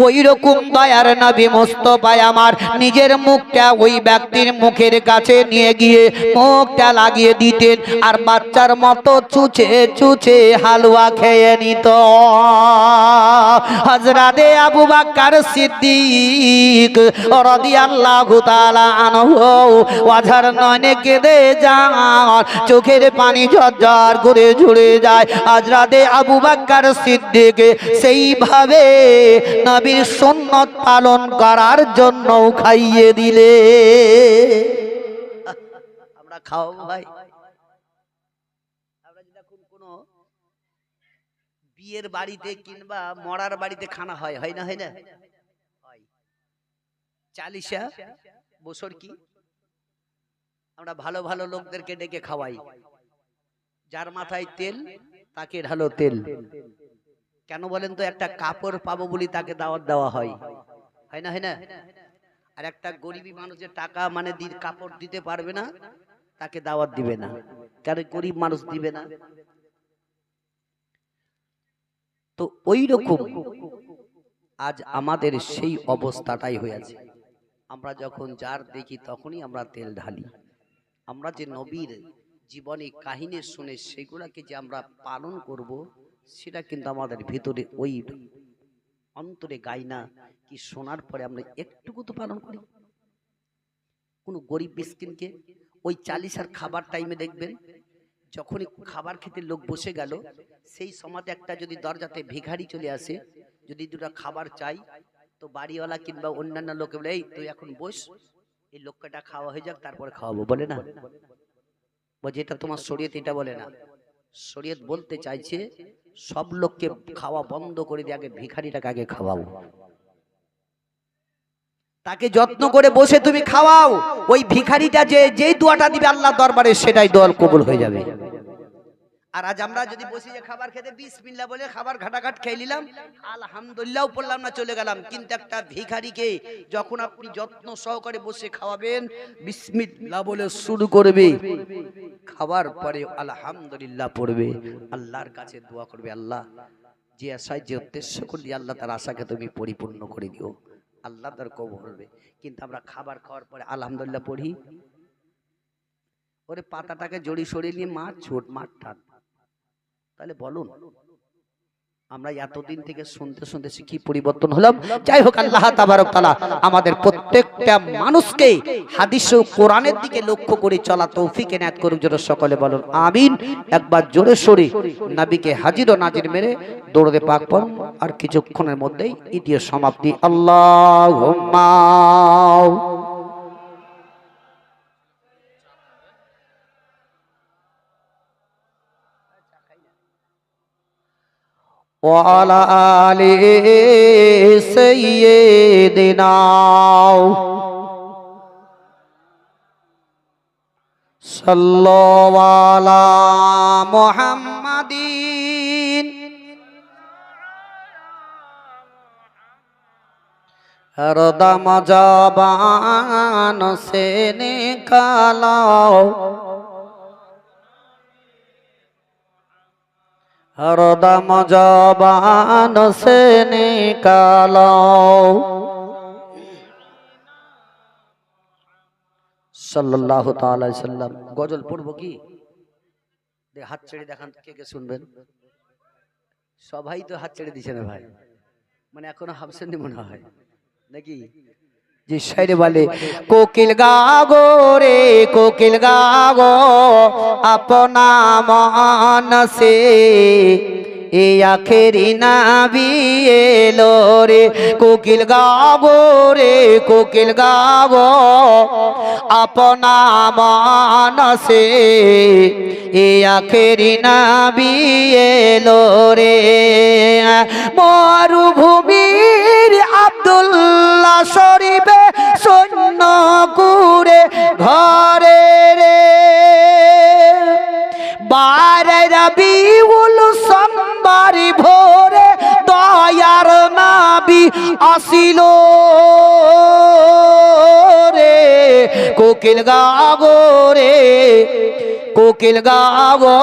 ওই রকম দয়ার নবী মুস্তাফা আমার নিজের মুখটা ওই ব্যক্তির মুখের কাছে নিয়ে গিয়ে মুখটা লাগিয়ে দিতেন, আর বাচ্চার মতো চুচে চুচে হালুয়া খেয়ে নিত। হযরতে আবু বকর সিদ্দিক রাদিয়াল্লাহু তাআলা আনহু ওয়াজার নয়নে কেঁদে যান, চোখের পানি ঝরঝর করে ঝরে যায়। হযরতে আবু বকর সিদ্দিক সেইভাবে নবীর সুন্নত পালন করার জন্য খাইয়ে দিলে। আমরা খাওয়াবো ভাই। আমরা যদি এখন কোনো বিয়ের বাড়িতে কিংবা মরার বাড়িতে খানা হয়, হয় না, হয় না, হয়। চালিশা বছর কি আমরা ভালো ভালো লোকদেরকে ডেকে খাওয়াই, যার মাথায় তেল তাকে ঢালো তেল। কেন বলেন তো? একটা কাপড় পাবো বলি তাকে দাওয়াত দেওয়া হয়, হয় না, হয় না। আর একটা গরিবী মানুষের টাকা মানে কাপড় দিতে পারবে না, তাকে দাওয়াত দিবে না, কারণ গরিব মানুষ দিবে না। তো ওই রকম আজ আমাদের সেই অবস্থাটাই হয়েছে। আমরা যখন যার দেখি তখনই আমরা তেল ঢালি। আমরা যে নবীর জীবনী কাহিনী শুনে সেগুলাকে যে আমরা পালন করব, সেটা কিন্তু আমাদের ভিতরে ওই অন্তরে গাই না কি? শোনার পরে আমরা একটুকু তো পালন করি। কোন গরিব মিসকিনকে ওই চালিশার খাবার টাইমে দেখবেন, যখনই খাবার খেতে লোক বসে গেল, সেই সময়তে একটা যদি দরজাতে ভিখারি চলে আসে, যদি দুটো খাবার চাই, তো বাড়িওয়ালা কিংবা অন্যান্য লোকে বলে, এই তুই এখন বস, এই লোকটা খাওয়া হয়ে যাক তারপরে খাওয়াবো, বলে না? বলছে এটা তোমার শরীয়ত এটা বলে না। শরীয়ত বলতে চাইছে সব লোককে খাওয়া বন্ধ করে দিয়ে আগে ভিখারিটাকে আগে খাওয়াও, তাকে যত্ন করে বসে তুমি খাওয়াও। ওই ভিখারিটা যেই দোয়াটা দিবে আল্লাহ দরবারে, সেটাই দোয়া কবুল হয়ে যাবে। আর আজ আমরা যদি বসে যে খাবার খেতে বিসমিল্লাহ বলে খাবার ঘাটাঘাট খেয়ে নিলাম, আলহামদুলিল্লাহ পড়লাম না, চলে গেলাম। কিন্তু একটা ভিখারিকে যখন আপনি যত্ন সহকারে বসে খাওয়াবেন, বিসমিল্লাহ বলে শুরু করবে, খাবার পরে আলহামদুলিল্লাহ পড়বে, আল্লাহর কাছে দোয়া করবে, আল্লাহ যে আশায় যে উদ্দেশ্য করলি আল্লাহ তার আশাকে তুমি পরিপূর্ণ করে দিও, আল্লাহ তার কবুল করবে। কিন্তু আমরা খাবার খাওয়ার পরে আলহামদুলিল্লাহ পড়ি, ওরে পাতাটাকে জড়ি সরিয়ে নিয়ে মার ছোট মার টান। তাহলে বলুন আমরা এতদিন থেকে শুনতে শুনতে কি পরিবর্তন হলাম? যাই হোক, আল্লাহ তাবারক তাআলা আমাদের প্রত্যেকটা মানুষকে হাদিস ও কোরআনের দিকে লক্ষ্য করে চলা তৌফিক এনায়েত করুক জোরে সকলে বলুন আমিন। একবার জোরে সরে নবীকে হাজির ও নাজির মেরে দৌড়ে পাক পড়ুন, আর কিছুক্ষণের মধ্যেই ইতির সমাপ্তি। আল্লাহুম্মা وعلى آل سيدنا صلوا على محمد हरदम जबान से निकालो, हरदम जबान से निकालो। सल्लल्लाहु ताला अलैहि वसल्लम। गजल पढ़बो কি? হাত ছেড়ে দেখান কে কে শুনবেন। সবাই তো হাত ছেড়ে দিছে না ভাই, মানে এখনো হাফছেননি মনে হয় নাকি? जी शायर वाले कोकिल गागो रे कोकिल गागो अपना मान से, ए आखिरी नबी एलो रे कोकिल गागो रे कोकिल गागो अपना मान से, ए आखिरी नबी एलो रे। मरुभूमिर আব্দুল্লাহ শরীফে শূন্য কুরে ঘরে রে, বারে রবিউল সোমবারি ভোরে দয়ার নবী আসিল রে। কোকিল গাগো রে কোকিল গাগো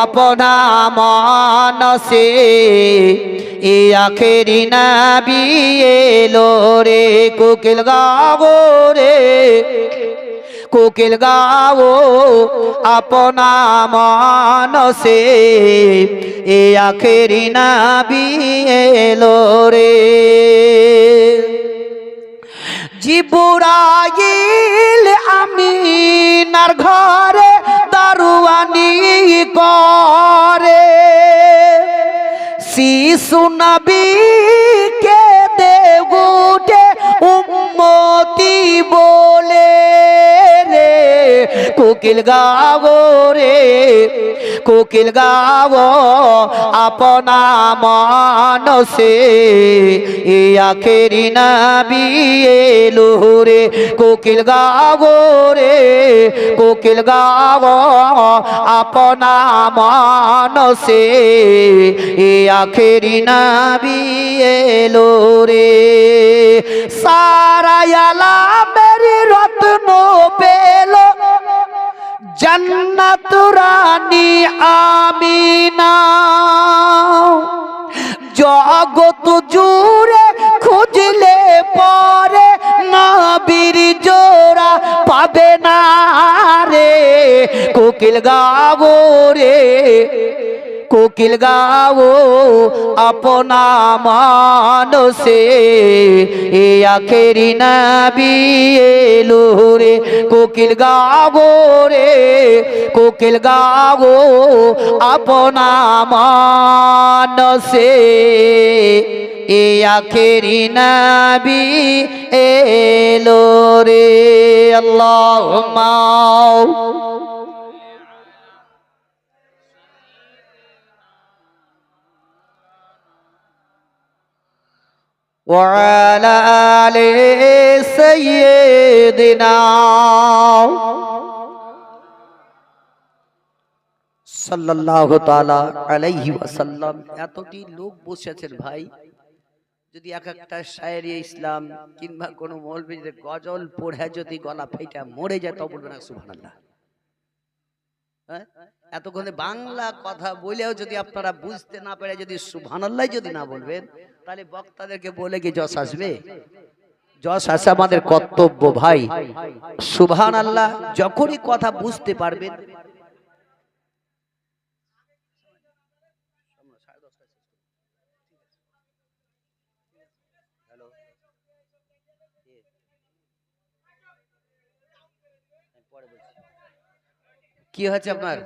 আপনা মান সে, এ আখেরি নবী এলো রে। কোকিল গাগো রে কোকিল গাও আপনা মান সে, এ আখেরি নবী এলো রে। জিবরাইল আমিনার ঘরে দারুয়ানি করে, শিশু নবীকে দেগুটে উম্মতি বলে রে। কোকিল গাগো রে কোকিল গাগো আপনা মান সে, এ আখেরি নবী এলো রে। কোকিল গাগো রে কোকিল গাগো আপনা মান সে, এ আখেরি নবী এলো রে। সারা আলামের রত্ন পেলো জন্নত রানী আমিনা, জগত জুড়ে খুঁজলে পরে নবীর জোড়া পাবে না রে। কোকিল গাগো রে কোকিল গাও আপনা মান সে, এ আখেরি নবী এলো রে। কোকিল গাগো রে কোকিল গাও আপনা মান সে, এ আখেরি নবী এলো রে। আল্লাহুম্মা وعلى آل سيدنا সাল্লাল্লাহু তাআলা আলাইহি ওয়াসাল্লাম। এতটি লোক বসে আছেন ভাই, যদি এক একটা শায়েরি ইসলাম কিংবা কোনো মৌলবীর গজল পড়ে যদি গলা ফেটে মরে যায় তবে বলবেন সুবহানাল্লাহ। হ্যাঁ, এতক্ষণে বাংলা কথা বলেও যদি আপনারা বুঝতে না পারে যদি সুবহানাল্লাহ যদি না বলবেন, তাহলে বক্তাদেরকে বলে কি যশ আসবে? যশ আসা আমাদের কর্তব্য ভাই। সুবহানাল্লাহ যখনই কথা বুঝতে পারবেন, কি হয়েছে আপনার?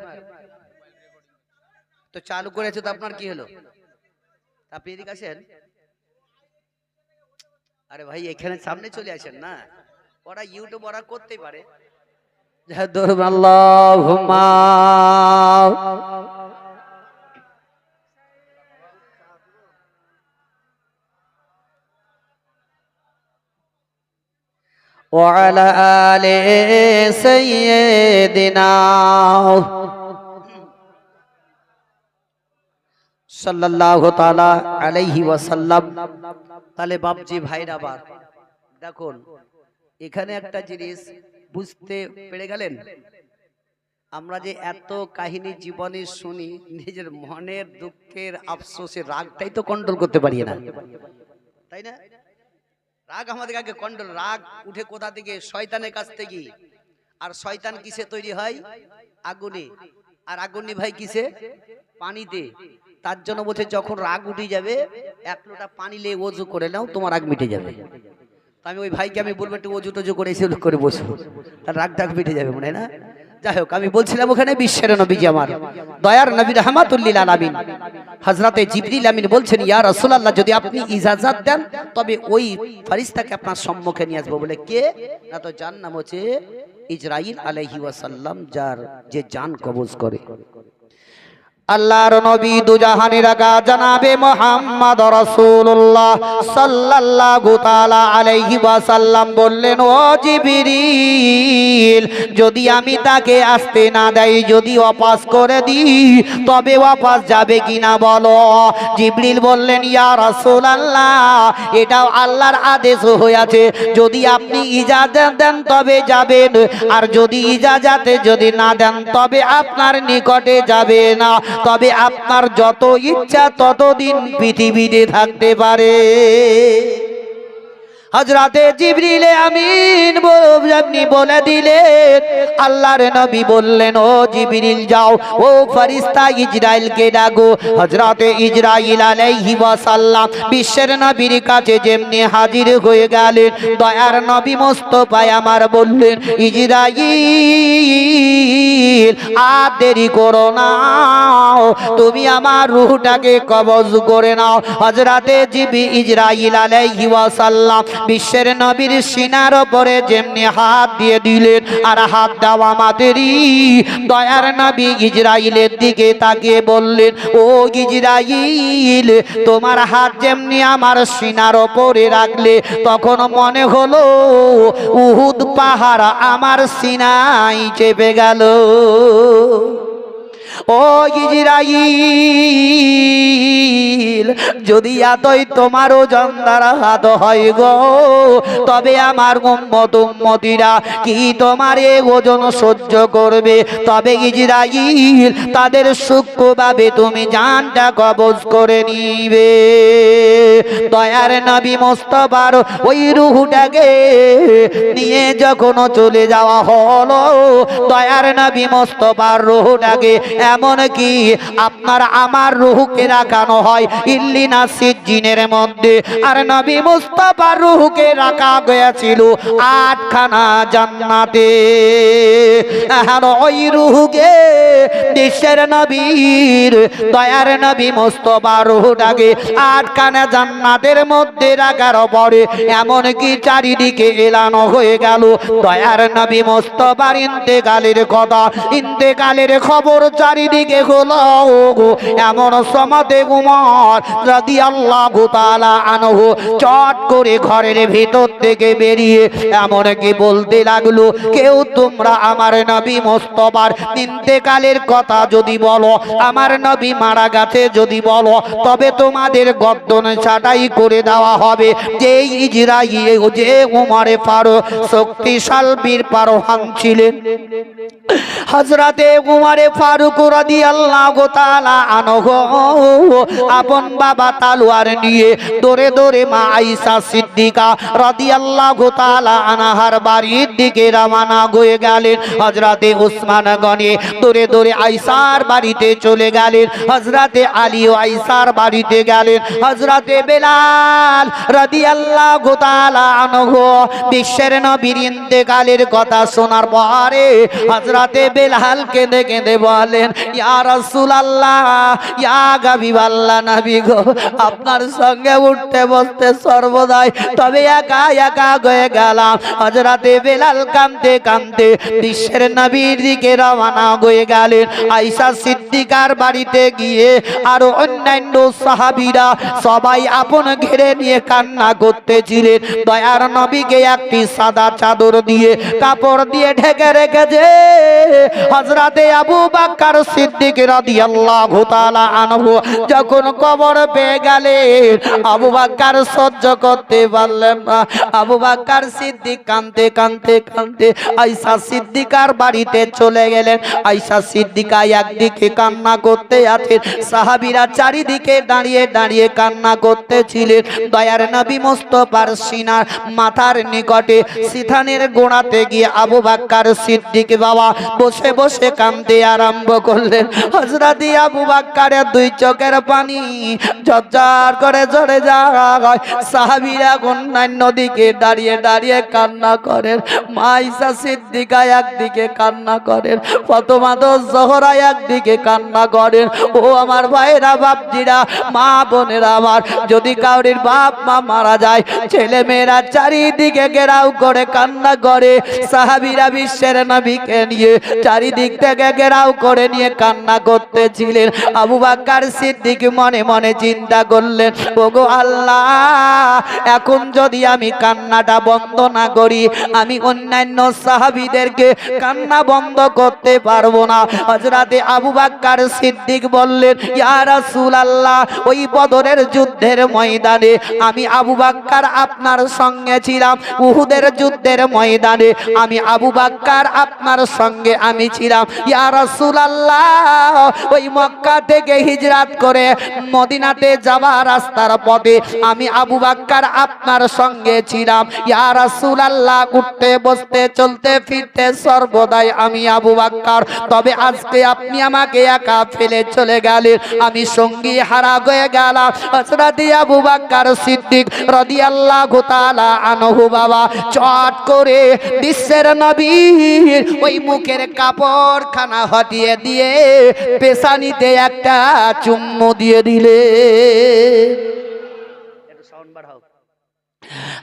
তো চালু করেছে তো আপনার কি হলো? আপনি এদিকে আসেন। আরে ভাই এখানে সামনে চলে আসেন না, ওরা ইউটিউব ওরা করতেই পারে। আল্লাহুম্মা وعلى آل سيدنا সাল্লাল্লাহু তাআলা আলাইহি ওয়াসাল্লাম। তাহলে বাপজি ভাইরা আবার দেখুন, এখানে একটা জিনিস বুঝতে পেরে গেলেন, আমরা যে এত কাহিনী জীবনে শুনি, নিজের মনের দুঃখের আফসোসের রাগটাই তো কন্ট্রোল করতে পারি না, তাই না? রাগ আমাদের আগে কন্ট্রোল, রাগ উঠে কোথা থেকে? শয়তানের কাছ থেকে। আর শয়তান কিসে তৈরি হয়? আগুনে। আর আগুনে ভাই কিসে? পানিতে। তার জন্য বলছে যখন রাগ উঠে যাবে এক লোটা পানি নিয়ে ওযু করে নাও, তোমার রাগ মিটে যাবে। তো আমি ওই ভাইকে আমি বলবো একটু ওযু টজু করে এসে করে বসো, তার রাগ টাগ মিটে যাবে মনে হয় না। যাই হোক, আমি বলছিলাম ওখানে বিশ্বের নবীজি আমার দয়ার নবী রাহমাতুল লিল আলামিন হযরতে জিবরিল আমিন বলছেন, ইয়া রাসূলুল্লাহ, যদি আপনি ইজাজত দেন তবে ওই ফেরেশতাকে আপনার সম্মুখে নিয়ে আসবো। বলে কে? না তো যার নাম হচ্ছে ইজরাইল আলাইহি ওয়াসাল্লাম, যার যে জান কবজ করে। আল্লাহর নবী দুজাহানের আকা জনাবে মুহাম্মদ রাসূলুল্লাহ সাল্লাল্লাহু তাআলা আলাইহি ওয়াসাল্লাম বললেন, ও জিবরিল, যদি আমি তাকে আসতে না দেই, যদি ওয়াপাস করে দিই, তবে ওয়াপাস যাবে কিনা বলো? জিবরিল বললেন, ইয়া রাসূলুল্লাহ, এটাও আল্লাহর আদেশ হয়েছে, যদি আপনি ইজাজত দেন তবে যাবেন, আর যদি ইজাজতে যদি না দেন তবে আপনার নিকটে যাবে না। তবে আপনার যত ইচ্ছা ততদিন পৃথিবীতে থাকতে পারে। হযরতে জিবরিল আমিন আপনি বলে দিলেন, আল্লাহর নবী বললেন, ও জিবরিল যাও, ও ফেরেশতা ইজরাইলকে ডাকো। হযরতে ইজরাইল আলাইহি ওয়াসাল্লাম বিশ্বের নবীর কাছে যেমনি হাজির হয়ে গেলেন, দয়ার নবী মুস্তাফা আমার বললেন, ইজরাইল, আর দেরি করো না, তুমি আমার রূহটাকে কবজ করে নাও। হযরতে ইজরাইল আলাইহি ওয়াসাল্লাম বিশ্বের নবীর সিনার উপরে যেমনি হাত দিয়ে দিলেন, আর হাত দেওয়া মাত্রই দয়ার নবী ইজরাইলের দিকে তাকিয়ে বললেন, ও ইজরাইল, তোমার হাত যেমনি আমার সিনার উপরে রাখলে, তখন মনে হলো উহুদ পাহাড় আমার সিনায় চেপে গেল। ও ইজরাইল, যদি এতই তোমার ওজন দ্বারা হাত হয় গো, তবে আমার উম্মতিরা কি তোমার এই ওজন সহ্য করবে? তবে ইজরাইল, তাদের সূক্ষ্মভাবে তুমি জানটা কবজ করে নিবে। দয়ার নবী মুস্তাফার ওই রূহটাকে নিয়ে যখন চলে যাওয়া হলো, দয়ার নবী মুস্তাফার রূহটাকে এমন কি আপনার আমার রূহকে রাখানো হয় ইল্লিনা সিজ্জিনের মধ্যে, আর নবী মুস্তাফার রূহকে রাখা গিয়েছিল 8 খানা জান্নাতে। আর ওই রূহকে বিশ্বের নবীর দয়ার নবী মুস্তাফার রূহটাকে 8 খানা জান্নাতের মধ্যে রাখার পরে এমন কি চারিদিকে এলানো হয়ে গেল দয়ার নবী মুস্তাফার ইন্তেকালের কথা, ইন্তেকালের খবর চারিদিকে হলো। এমন সমতে উমর রাদিয়াল্লাহু তাআলা আনহু চট করে ঘরের ভিতর থেকে বেরিয়ে এমন কি বলতে লাগলো, কেউ তোমরা আমার নবী মুস্তাফার ইন্তেকালের কথা যদি বলো, আমার নবী মারা গেছে যদি বলো, তবে তোমাদের গর্দন ছাঁটাই করে দেওয়া হবে। যে ইজরাইল, যে উমরে ফারুক শক্তিশালী বীর পারোহান ছিলেন, হযরতে উমরে ফারুক রাদিয়াল্লাহু তাআলা আনহু আপন বাবা তলোয়ার নিয়ে দৌড়ে দৌড়ে মা আয়েশা সিদ্দিকা রাদিয়াল্লাহু তাআলা আনহার বাড়ির দিকে রওনা হয়ে গেলেন। হযরতে উসমান গনি দৌড়ে দৌড়ে আয়েশার বাড়িতে চলে গেলেন। হযরতে আলী ও আয়েশার বাড়িতে গেলেন। হযরতে বেলাল রাদিয়াল্লাহু তাআলা আনহু বিশ্বের নবীর ইন্তেকালের কথা শোনার পরে হযরতে বেলাল কেঁদে কেঁদে বলেন, ইয়া রাসূলুল্লাহ, ইয়া হাবিবাল্লাহ, নবী গো, আপনার সঙ্গে উঠতে বসতে সর্বদাই, তবে একা একা হয়ে গেলাম। হযরতে বেলাল কাঁদতে কাঁদতে বিশ্বের নবীর দিকে রওনা হয়ে গেলেন। আয়েশা সিদ্দিকার বাড়িতে গিয়ে আরো অন্যান্য সাহাবীরা সবাই আপন ঘিরে নিয়ে কান্না করতেছিলেন। দয়ার নবীকে একটি সাদা চাদর দিয়ে কাপড় দিয়ে ঢেকে রেখেছে। হযরতে আবু বকর সিদ্দিক রাদিয়াল্লাহু তাআলা আনহু যখন কবর পেয়ে গেলেন, আবু বকর সহ্য করতে পারলেন না। আবু বকর সিদ্দিক কাঁদতে কাঁদতে কাঁদতে আয়েশা সিদ্দিকার বাড়িতে চলে গেলেন। আয়েশা সিদ্দিকা একদিকে কান্না করতে আছেন, সাহাবীরা চারিদিকে দাঁড়িয়ে দাঁড়িয়ে কান্না করতেছিলেন। দয়ার নবী মুস্তাফার সিনার মাথার নিকটে সিথানের গোড়াতে গিয়ে আবু বকর সিদ্দিক বাবা বসে বসে কাঁদতে আরম্ভ করলেন। হযরত আবু বকরের দুই চোখের পানি ঝরঝর করে ঝরে যায়। সাহাবীরা অন্যান্য দিকে দাঁড়িয়ে দাঁড়িয়ে কান্না করেন। মা আয়েশা সিদ্দিকা একদিকে কান্না করেন, ফাতেমা জোহরা একদিকে কান্না করেন। ও আমার ভাইরা বাপজিরা মা বোনেরা আমার, যদি কাউরির বাপ মা মারা যায়, ছেলে মেয়েরা চারিদিকে ঘেরাও করে কান্না করে। সাহাবীরা বিশ্বের নবীকে নিয়ে চারিদিক থেকে ঘেরাও করে নিয়ে কান্না করতেছিলেন। আবু বকর সিদ্দিক মনে মনে চিন্তা করলেন, ওগো আল্লাহ, এখন যদি আমি কান্নাটা বন্ধ না করি, আমি অন্যান্য সাহাবীদেরকে কান্না বন্ধ করতে পারবো না। হযরতে আবু বকর সিদ্দিক বললেন, ইয়া রাসূলুল্লাহ, ওই বদরের যুদ্ধের ময়দানে আমি আবু বকর আপনার সঙ্গে ছিলাম। উহুদের যুদ্ধের ময়দানে আমি আবু বকর আপনার সঙ্গে আমি ছিলাম। ইয়া রাসূলুল্লাহ, ওই মক্কা থেকে হিজরত করে মদিনাতে যাওয়ার রাস্তার পথে আমি আবু বকর আপনার সঙ্গে ছিলাম। ইয়া রাসূলুল্লাহ, উঠতে বসতে চলতে ফিরতে সর্বদাই আমি আবু বকর, তবে আজকে আপনি আমাকে একা ফেলে চলে গেলেন, আমি সঙ্গী হারা হয়ে গেলাম। হযরত আবু বকর সিদ্দিক রাদিয়াল্লাহু তাআলা আনহু বাবা চট করে বিশ্বের নবীর ওই মুখের কাপড় খানা হটিয়ে দিয়ে পেশানিতে একটা চুম্বু দিয়ে দিলে।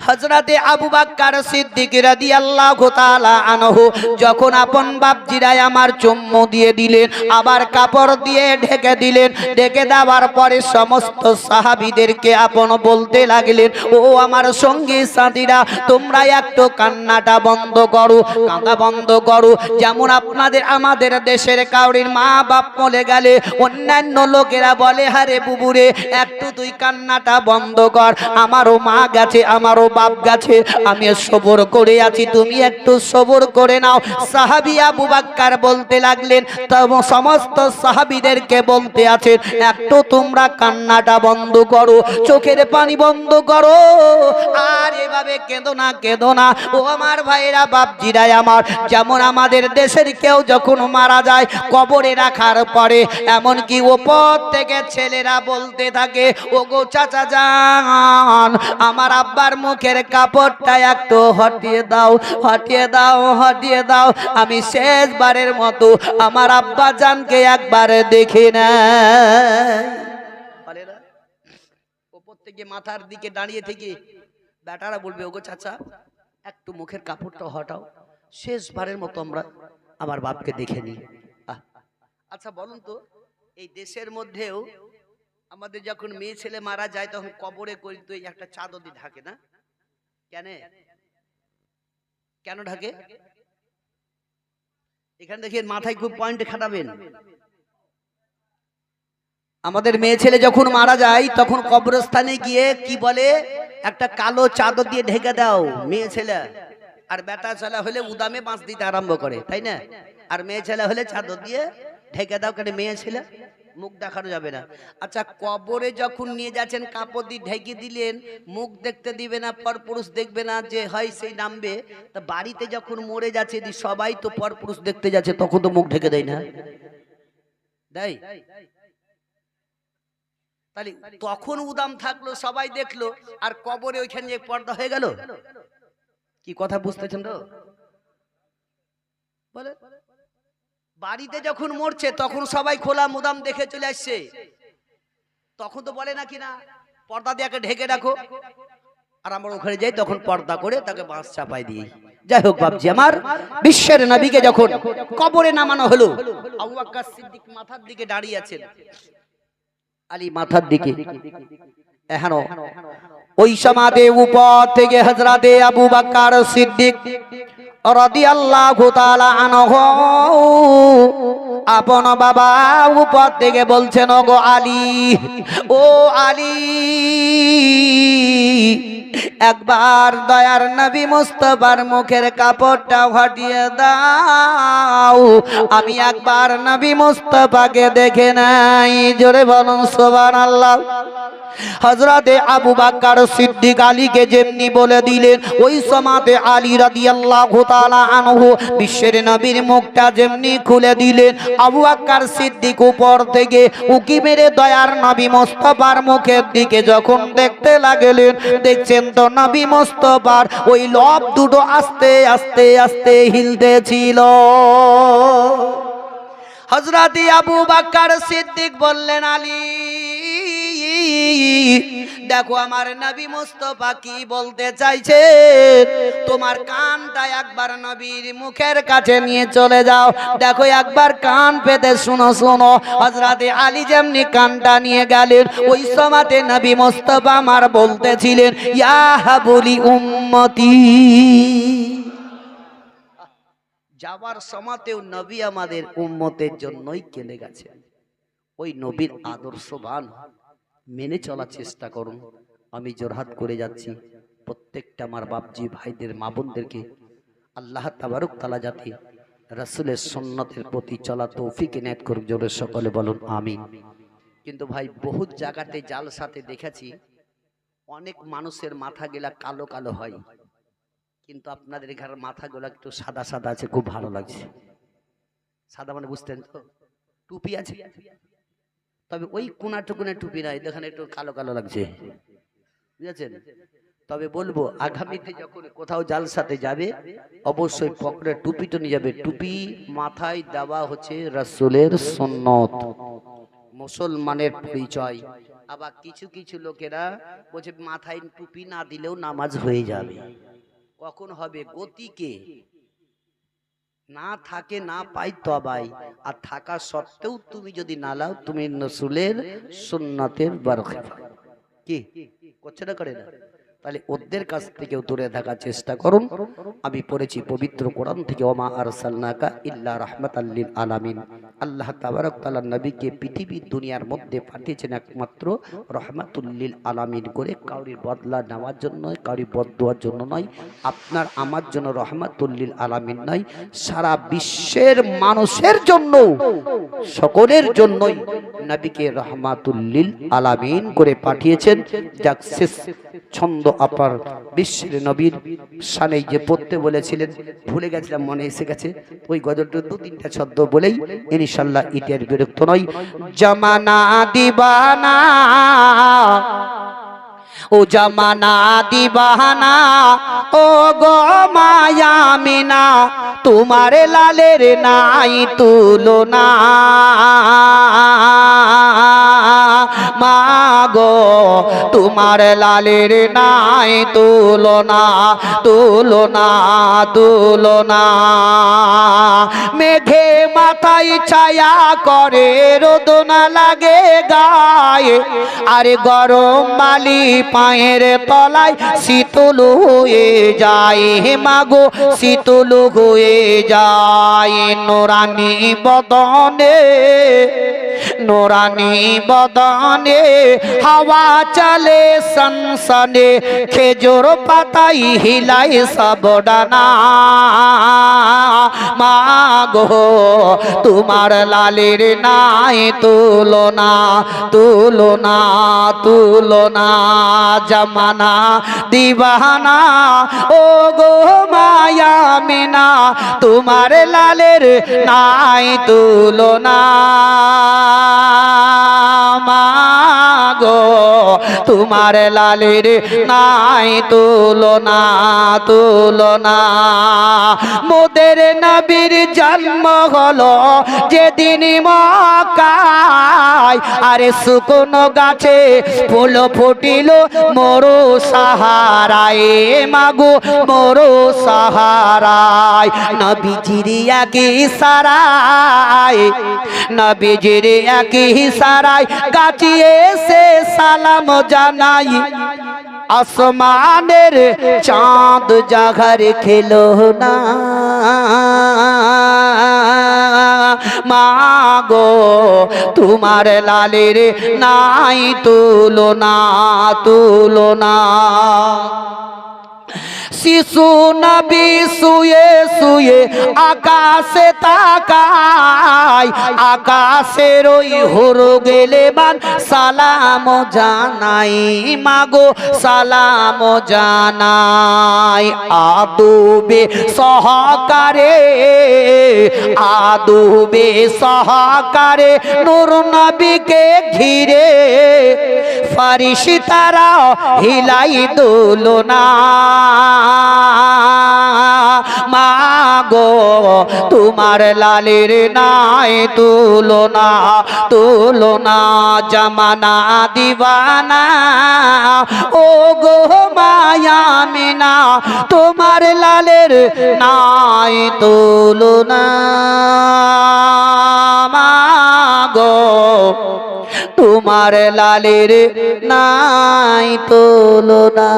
হযরতে আবু বকর সিদ্দিক রাদিয়াল্লাহু তাআলা আনহু যখন আপন বাপজিরা আমার চুম্বু দিয়ে দিলেন, আবার কাপড় দিয়ে ঢেকে দিলেন। ঢেকে দেওয়ার পরে সমস্ত সাহাবীদেরকে আপন বলতে লাগলেন, ও আমার সঙ্গী সাথীরা, তোমরা একটু কান্নাটা বন্ধ করো, কাঁদা বন্ধ করো। যেমন আপনাদের আমাদের দেশের কাউরির মা বাপ মরে গেলে অন্যান্য লোকেরা বলে, হারে বুবুরে একটু তুই কান্নাটা বন্ধ কর, আমারও মা গেছে, আমারও বাপ গেছে, আমি সবর করে আছি, তুমি একটু সবর করে নাও। সাহাবী আবু বকর বলতে লাগলেন, সমস্ত সাহাবীদেরকে বলতে আছেন, একটু তোমরা কান্নাটা বন্ধ করো, চোখের পানি বন্ধ করো, আর এভাবে কেঁদো না, কেঁদো না। ও আমার ভাইরা বাপজিরা আমার, যেমন আমাদের দেশের কেউ যখন মারা যায় কবরে রাখার পরে এমনকি ওপর থেকে ছেলেরা বলতে থাকে, ও গো চাচা যান, আমার আব্বার মুখের কাপড়টা একটু হটিয়ে দাও, হটিয়ে দাও, হটিয়ে দাও, আমি শেষবারের মতো আমার আব্বা জানকে একবার দেখি না। ওপর থেকে মাথার দিকে দাঁড়িয়ে থেকে বেটারা বলবে, ওগো চাচা একটু মুখের কাপড়টা হটাও, শেষবারের মতো আমরা আমার বাপকে দেখে নিই। আচ্ছা বলুন তো, এই দেশের মধ্যেও আমাদের যখন মেয়ে ছেলে মারা যায় তখন কবরে করি তো একটা চাদর দিয়ে ঢাকে না, কেন কেন ঢাকে? এখানে দেখেন মাথায় খুব পয়েন্ট খাটাবেন। আমাদের মেয়ে ছেলে যখন মারা যায় তখন কবরস্থানে গিয়ে কি বলে, একটা কালো চাদর দিয়ে ঢেকে দাও মেয়ে ছেলে, আর বেটা ছেলে হলে উদামে বাঁশ দিতে আরম্ভ করে, তাই না? আর মেয়ে ছেলে হলে চাদর দিয়ে ঢেকে দাও, কেন মেয়ে ছেলে মুখ দেখানো যাবে না। আচ্ছা কবরে যখন নিয়ে যাচ্ছেন কাপড় দিয়ে ঢেকে দিলেন, মুখ দেখতে দিবে না, পরপুরুষ দেখবে না, যে হয় সেই নামবে। তা বাড়িতে যখন মরে যাচ্ছে সবাই তো পরপুরুষ দেখতে যাচ্ছে, তখন তো মুখ ঢেকে দেয় না, দেয়? তাহলে তখন উদাম থাকলো, সবাই দেখলো, আর কবরে ওইখানে যে পর্দা হয়ে গেল। কি কথা বুঝতেছেন তো? বলে বাড়িতে যখন মরছে তখন সবাই খোলা মুদাম দেখে চলে আসছে, তখন তো বলে নাকি না পর্দা দিয়ে ঢেকে রাখো, আর আমরা ওখানে যাই তখন পর্দা করে তাকে বাঁশ চাপাই দিই। যাই হোক বাপজি আমার, বিশ্বের নবীকে যখন কবরে নামানো হলো আবু বকর সিদ্দিক মাথার দিকে দাঁড়িয়ে আছেন, আলী মাথার দিকে। এখনো ওই সমাধে উপর থেকে হযরতে আবু বকর সিদ্দিক রাদিয়াল্লাহু তাআলা আনহু আপন বাবা উপর থেকে বলছেন, ওগো আলী, ও আলী, একবার দয়ার নবী মুস্তাফার মুখের কাপড়টা হটিয়ে দাও, আমি একবার নবী মুস্তাফাকে দেখে নাই। জোরে বলুন সুবহানাল্লাহ। হযরতে আবু বকর সিদ্দিক আলীকে যেমনি বলে দিলেন, ওই সমাতে আলী রাদিয়াল্লাহু তাআলা আনহু বিশ্বের নবীর মুখটা যেমনি খুলে দিলেন। আবু বকর সিদ্দিক উপর থেকে উকি মেরে দয়ার নবী মুস্তাফার মুখের দিকে যখন দেখতে লাগলেন, দেখছেন তো নবী মুস্তাফার ওই লব দুটো আস্তে আস্তে আস্তে হিলতেছিল। হযরতে আবু বকর সিদ্দিক বললেন, আলী, দেখো আমার নবী মুস্তাফা কি বলতে চাইছে, তোমার কানটা একবার নবীর মুখের কাছে নিয়ে চলে যাও, দেখো একবার কান পেতে শুনো শুনো। হযরতে আলী যেমনি কানটা নিয়ে গেলেন, ওই সময়তে নবী মুস্তাফা আমার বলতেছিলেন, ইয়া হাবুলি উম্মতি। যাওয়ার সময়তেও নবী আমাদের উম্মতের জন্যই কেঁদে গেছেন। ওই নবীর আদর্শবান মেনে চলার চেষ্টা করুন। আমি জোরহাত করে যাচ্ছি প্রত্যেকটা আমার বাপজি ভাইদের, মা বোনদেরকে আল্লাহ তাবারক তাআলা যাতে রাসূলের সুন্নতের প্রতি চলা তৌফিক এনায়েত করুক। জোরে সকলে বলুন আমিন। কিন্তু ভাই বহু জায়গাতে জালসাতে দেখেছি অনেক মানুষের মাথা গেলা কালো কালো হয়, কিন্তু আপনাদের ঘরের মাথাগুলো একটু সাদা সাদা আছে, খুব ভালো লাগছে। সাদা মানে বুঝতেন তো, টুপি আছে, তবে ওই কোনাটুকুনে টুপি নাই, দেখেন একটু কালো কালো লাগছে, বুঝেছেন? তবে বলবো আগামীতে যখন কোথাও জালসাতে যাবে অবশ্যই পকেটে টুপি তো নিয়ে যাবে। টুপি মাথায় দেওয়া হচ্ছে রাসূলের সুন্নত, মুসলমানের পরিচয়। আবার কিছু কিছু লোকেরা বলছে মাথায় টুপি না দিলেও নামাজ হয়ে যাবে। কখন হবে? গতিকে না থাকে না পাই তবাই, আর থাকা সত্ত্বেও তুমি যদি না লাও, তুমি রাসূলের সুন্নাতের বারখে কি করছে না, করে না? তাহলে ওদের কাছ থেকেও দূরে থাকার চেষ্টা করুন। আমি পড়েছি পবিত্র কোরআন থেকে, ওমা আরসালনাকা ইল্লা রাহমাতাল লিল আলামিন। আল্লাহ তাবারক তাআলা নবীকে পৃথিবীর দুনিয়ার মধ্যে পাঠিয়েছেন একমাত্র রহমাতুল লিল আলামিন করে, কাউরির বদলা নেওয়ার জন্য নয়, কাউরির বদদুয়ার জন্য নয়, আপনার আমার জন্য রহমাতুল লিল আলামিন নয়, সারা বিশ্বের মানুষের জন্য, সকলের জন্যই নবীকে রহমাতুল লিল আলামিন করে পাঠিয়েছেন। যাক, শেষ ছন্দ আপার বিশ্বের নবীর শানে যে পড়তে বলেছিলেন, ভুলে গেছিলাম, মনে এসে গেছে। ওই গজলটা দু তিনটা ছন্দ বলেই ইনশাআল্লাহ ইতিহাস বিরক্ত নয়। জামানা দিবানা, ও জামানা দিবানা, ও গো মায়ামিনা, তোমার লালের নাই তুলনা। মাগো তোমার লালের নাই তুলনা, তুলনা, তুলনা। মেঘে মাথায় ছায়া করে, রোদনা লাগে গায়ে, আরে গরম বালি পায়ের তলায় শীতল হয়ে যায়। হে মাগো শীতল হয়ে যায়। নোরানি বদনে, নোরানি বদনে হাওয়া চলে সনসনে, খেজুর পাতাই হিলাই সব ডানা। মাগো তোমার লালের নাই তুলনা, তুলনা, তুলনা। জামানা দিবানা, ও গো মায়ামিনা, তোমার লালের নাই তুলনা। মাগো তোমার লালের নাই তুলনা তুলনা। মোদের নবীর জন্ম হলো যেদিন মক্কায়, আরে শুকনো গাছে ফুল ফুটিল মরু সাহারায়, মাগো মরু সাহারায়। নবীজির এক ইশারায়, নবীজির এক ইশারায় গাছে এসে সালাম জানাই, আসমানের চাঁদ জাগার খেলো না মাগো, তোমার লালের নাই তুলনা তুলনা। শিশু নবী শুয়ে শুয়ে আকাশে তাকায়, আকাশের ওই হরু গেলে মান সালাম জানাই, মাগো সালাম জানাই। আদবে সহকারে আদবে সহকারে নূর নবীকে ঘিরে ফেরেশতারা হিলাই দোলনা মাগো, তোমার লালের নাই তুলনা তুলনা। জামানা দিওয়ানা ও গো মায়া মিনা, তোমার লালের নাই তুলনা মাগো, তোমার লালের নাই তুলনা।